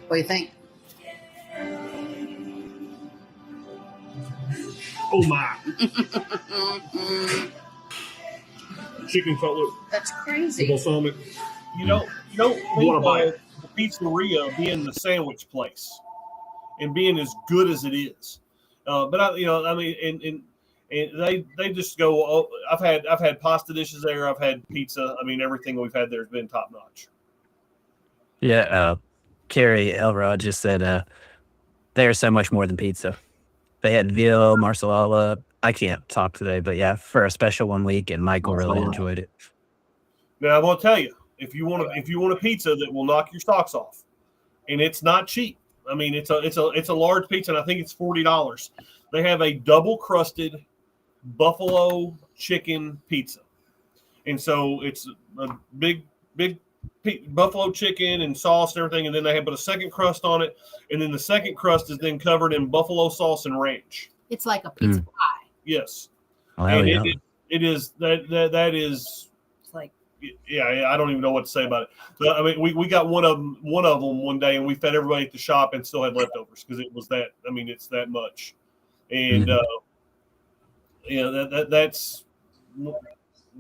H: What do you think?
F: Oh, my. Chicken cutlet.
H: That's
F: The
H: crazy.
F: balsamic. You don't think the pizzeria being the sandwich place and being as good as it is, but and they just go. Oh, I've had pasta dishes there. I've had pizza. I mean, everything we've had there has been top notch.
B: Yeah, Carrie Elrod just said they are so much more than pizza. They had veal, marsala. I can't talk today, but yeah, for a special 1 week, and Michael really enjoyed it.
F: Now I'm gonna tell you, if you want a pizza that will knock your socks off, and it's not cheap. I mean, it's a large pizza, and I think it's $40. They have a double crusted buffalo chicken pizza, and so it's a big buffalo chicken and sauce and everything, and then they put a second crust on it, and then the second crust is then covered in buffalo sauce and ranch.
G: It's like a pizza pie.
F: Yes,
B: Oh,
F: and
B: yeah.
F: it is that is.
G: It's like
F: Yeah, I don't even know what to say about it. But, I mean, we got one of them one day, and we fed everybody at the shop and still had leftovers because it was that. I mean, it's that much, and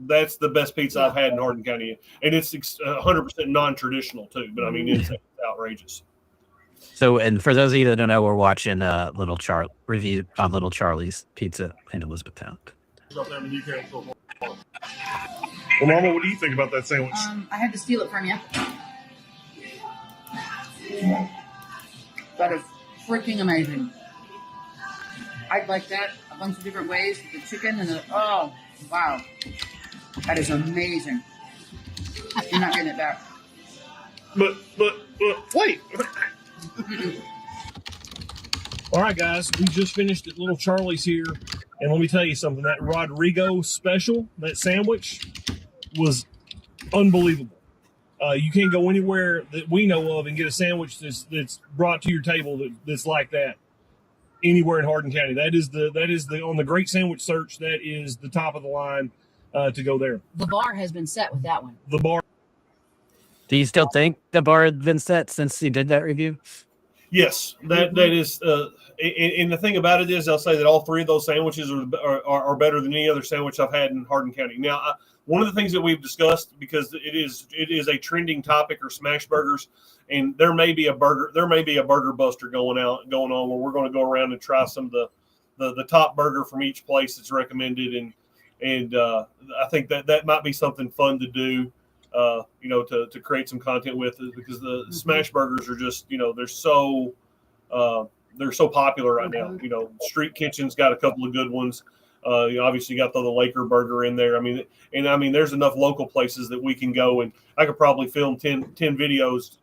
F: that's the best pizza I've had in Hardin County, and it's 100% non-traditional too. But I mean, it's outrageous.
B: So, and for those of you that don't know, we're watching review on Little Charlie's Pizza in Elizabethtown.
F: Well, Mama, what do you think about that sandwich?
H: I had to steal it from you. That is freaking amazing. I'd like that a bunch of different ways with the chicken and oh, wow. That is amazing. You're not getting it back.
F: But wait. All right, guys, we just finished at Little Charlie's here, and let me tell you something. That Rodrigo special, that sandwich, was unbelievable. You can't go anywhere that we know of and get a sandwich that's brought to your table that's like that anywhere in Hardin County. That is the on the great sandwich search. That is the top of the line to go there.
H: The bar has been set with that one.
F: The bar.
B: Do you still think the bar had been set since you did that review?
F: Yes, that is. And the thing about it is, I'll say that all three of those sandwiches are better than any other sandwich I've had in Hardin County. Now, one of the things that we've discussed, because it is a trending topic, are smash burgers, and there may be a burger buster going on where we're going to go around and try some of the top burger from each place that's recommended, and I think that might be something fun to do. To create some content with it, because the smash burgers are just, they're so popular right now. Street Kitchen's got a couple of good ones. Obviously, you got the Laker burger in there. I mean, there's enough local places that we can go, and I could probably film 10 videos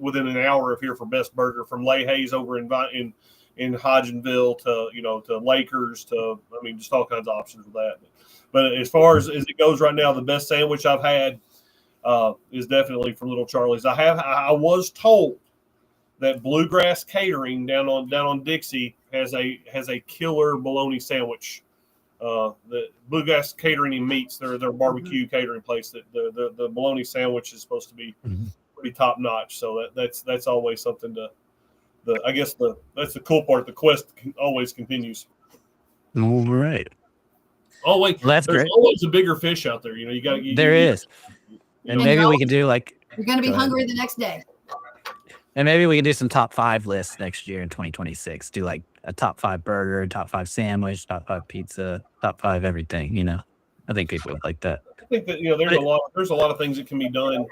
F: within an hour of here for best burger, from Leahy's over in Hodgenville to Lakers to, just all kinds of options with that. But as far as it goes right now, the best sandwich I've had is definitely from Little Charlie's. I was told that Bluegrass Catering down on Dixie has a killer bologna sandwich. The Bluegrass Catering and Meats, their barbecue catering place, that the bologna sandwich is supposed to be pretty top notch. So that's always something that's the cool part. The quest always continues.
B: All right.
F: Oh wait,
B: well, that's
F: there's
B: great.
F: always a bigger fish out there.
B: There is. And maybe we can do
G: You're going to be hungry the next day.
B: And maybe we can do some top 5 lists next year in 2026. Do like a top 5 burger, top 5 sandwich, top 5 pizza, top 5 everything. I think people would like that.
F: I think that there's a lot of things that can be done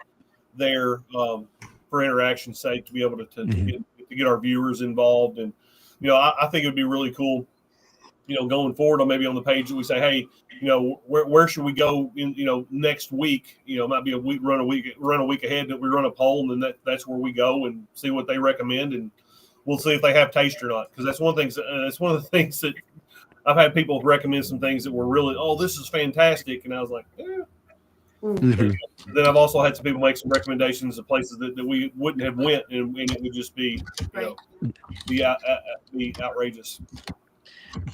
F: there for interaction's sake, to be able to get our viewers involved, and I think it would be really cool. Going forward, or maybe on the page that we say, hey, where should we go in, next week? It might be a week ahead that we run a poll, and then that's where we go and see what they recommend, and we'll see if they have taste or not. Because that's one of the things that I've had people recommend some things that were really, this is fantastic, and I was like, Then I've also had some people make some recommendations of places that we wouldn't have went, and it would just be, be outrageous.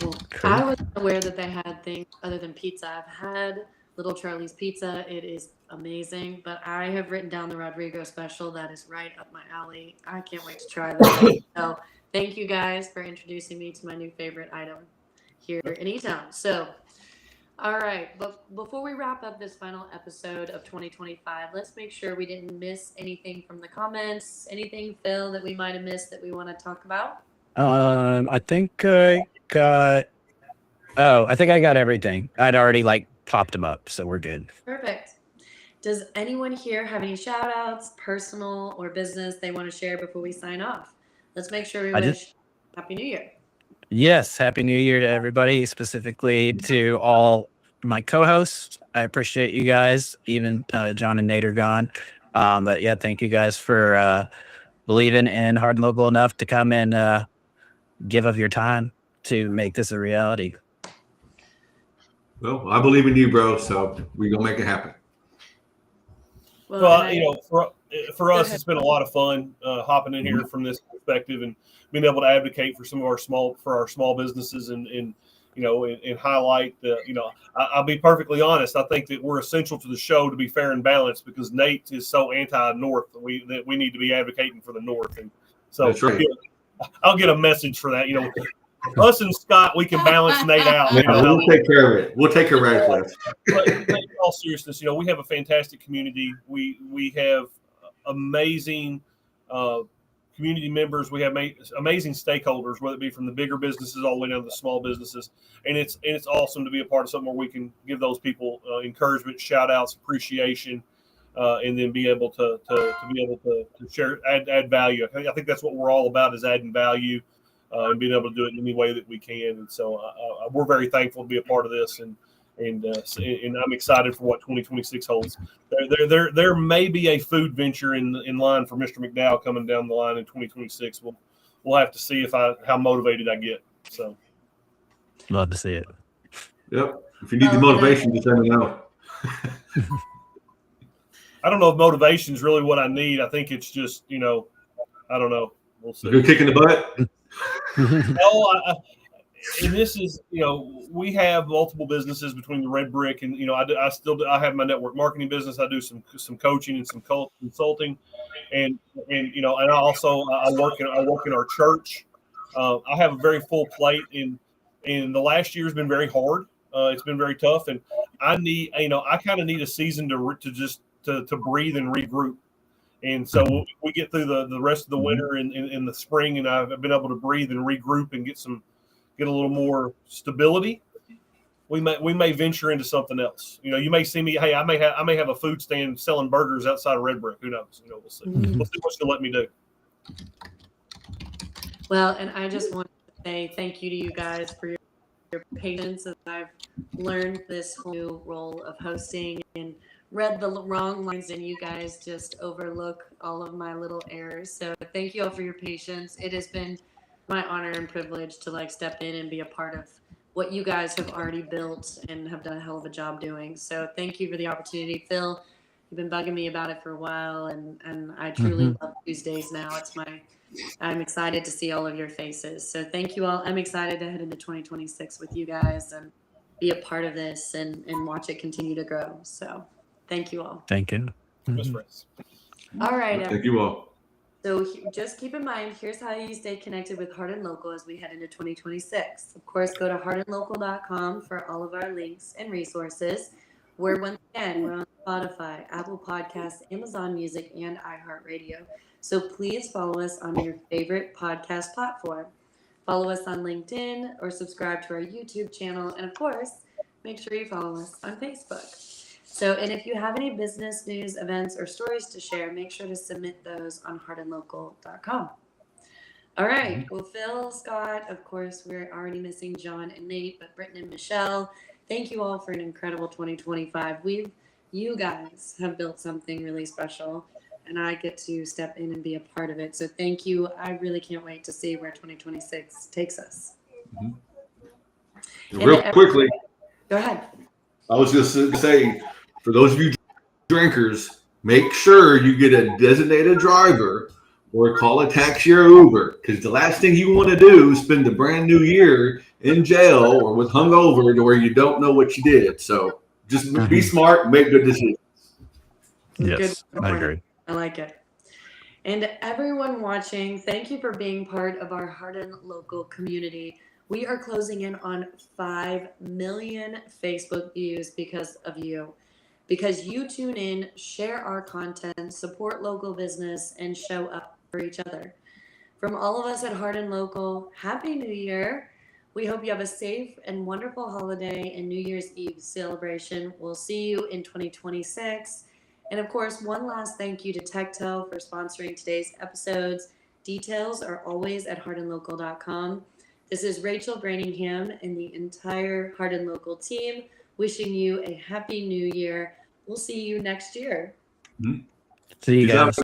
A: Well, I wasn't aware that they had things other than pizza. I've had Little Charlie's Pizza. It is amazing, but I have written down the Rodrigo special. That is right up my alley. I can't wait to try that. So thank you guys for introducing me to my new favorite item here in E-Town. So, all right, but before we wrap up this final episode of 2025, let's make sure we didn't miss anything from the comments. Anything, Phil, that we might have missed that we want to talk about?
B: I think I got everything. I'd already popped them up, so we're good.
A: Perfect. Does anyone here have any shout outs, personal or business, they want to share before we sign off? Let's make sure we wish Happy New Year.
B: Yes, Happy New Year to everybody, specifically to all my co-hosts. I appreciate you guys, even John and Nate are gone. But yeah, thank you guys for believing in Hardin Local enough to come and give of your time to make this a reality.
D: Well, I believe in you, bro. So we're gonna make it happen.
F: Well, for us, it's been a lot of fun hopping in here from this perspective and being able to advocate for some of our small businesses and highlight I'll be perfectly honest. I think that we're essential to the show to be fair and balanced, because Nate is so anti-North that we need to be advocating for the North, and so
D: that's right.
F: I'll get a message for that. Us and Scott, we can balance Nate out.
D: We'll take care of it. We'll take care of it.
F: But in all seriousness, we have a fantastic community. We have amazing community members. We have amazing stakeholders, whether it be from the bigger businesses all the way down to the small businesses. And it's awesome to be a part of something where we can give those people encouragement, shout outs, appreciation, and then be able to share, add value. I think that's what we're all about, is adding value and being able to do it in any way that we can. And so we're very thankful to be a part of this, and I'm excited for what 2026 holds. There may be a food venture in line for Mr. McDowell coming down the line in 2026. We'll have to see how motivated I get. So,
B: love to see it.
D: Yep. If you need the motivation, just let me know.
F: I don't know if motivation is really what I need. I think it's just I don't know. We'll see.
D: You're kicking the butt.
F: No, and this is, we have multiple businesses between the Red Brick and, I have my network marketing business. I do some coaching and some consulting, and and I work in our church. I have a very full plate, and the last year has been very hard. It's been very tough, and I kind of need a season to breathe and regroup. And so we get through the rest of the winter and in the spring, and I've been able to breathe and regroup and get a little more stability. We may venture into something else. You may see me. Hey, I may have a food stand selling burgers outside of Red Brick. Who knows? We'll see. We'll see what she'll let me do.
A: Well, and I just want to say thank you to you guys for your patience as I've learned this whole new role of hosting and read the wrong lines, and you guys just overlook all of my little errors. So thank you all for your patience. It has been my honor and privilege to step in and be a part of what you guys have already built and have done a hell of a job doing. So thank you for the opportunity. Phil, you've been bugging me about it for a while, and I truly love Tuesdays now. I'm excited to see all of your faces. So thank you all. I'm excited to head into 2026 with you guys and be a part of this and watch it continue to grow. So thank you all.
B: Thank you.
A: All right.
D: Thank you all.
A: So just keep in mind, here's how you stay connected with Hardin Local as we head into 2026. Of course, go to hardinlocal.com for all of our links and resources. We're on Spotify, Apple Podcasts, Amazon Music, and iHeartRadio. So please follow us on your favorite podcast platform. Follow us on LinkedIn or subscribe to our YouTube channel. And of course, make sure you follow us on Facebook. So, and if you have any business news, events, or stories to share, make sure to submit those on hardinlocal.com. All right. Well, Phil, Scott, of course, we're already missing John and Nate, but Britten and Michele, thank you all for an incredible 2025. You guys have built something really special, and I get to step in and be a part of it. So thank you. I really can't wait to see where 2026 takes us.
D: Real quickly,
A: go ahead.
D: I was just going to say, for those of you drinkers, make sure you get a designated driver or call a taxi or Uber, because the last thing you want to do is spend the brand new year in jail or with hungover to where you don't know what you did. So just be smart, make good decisions.
B: Yes, I agree.
A: I like it. And everyone watching, thank you for being part of our Hardin Local community. We are closing in on 5 million Facebook views because of you. Because you tune in, share our content, support local business, and show up for each other. From all of us at Hardin Local, Happy New Year. We hope you have a safe and wonderful holiday and New Year's Eve celebration. We'll see you in 2026. And of course, one last thank you to Techtel for sponsoring today's episodes. Details are always at hardinlocal.com. This is Rachel Brantingham and the entire Hardin Local team wishing you a happy new year. We'll see you next year.
B: See you guys.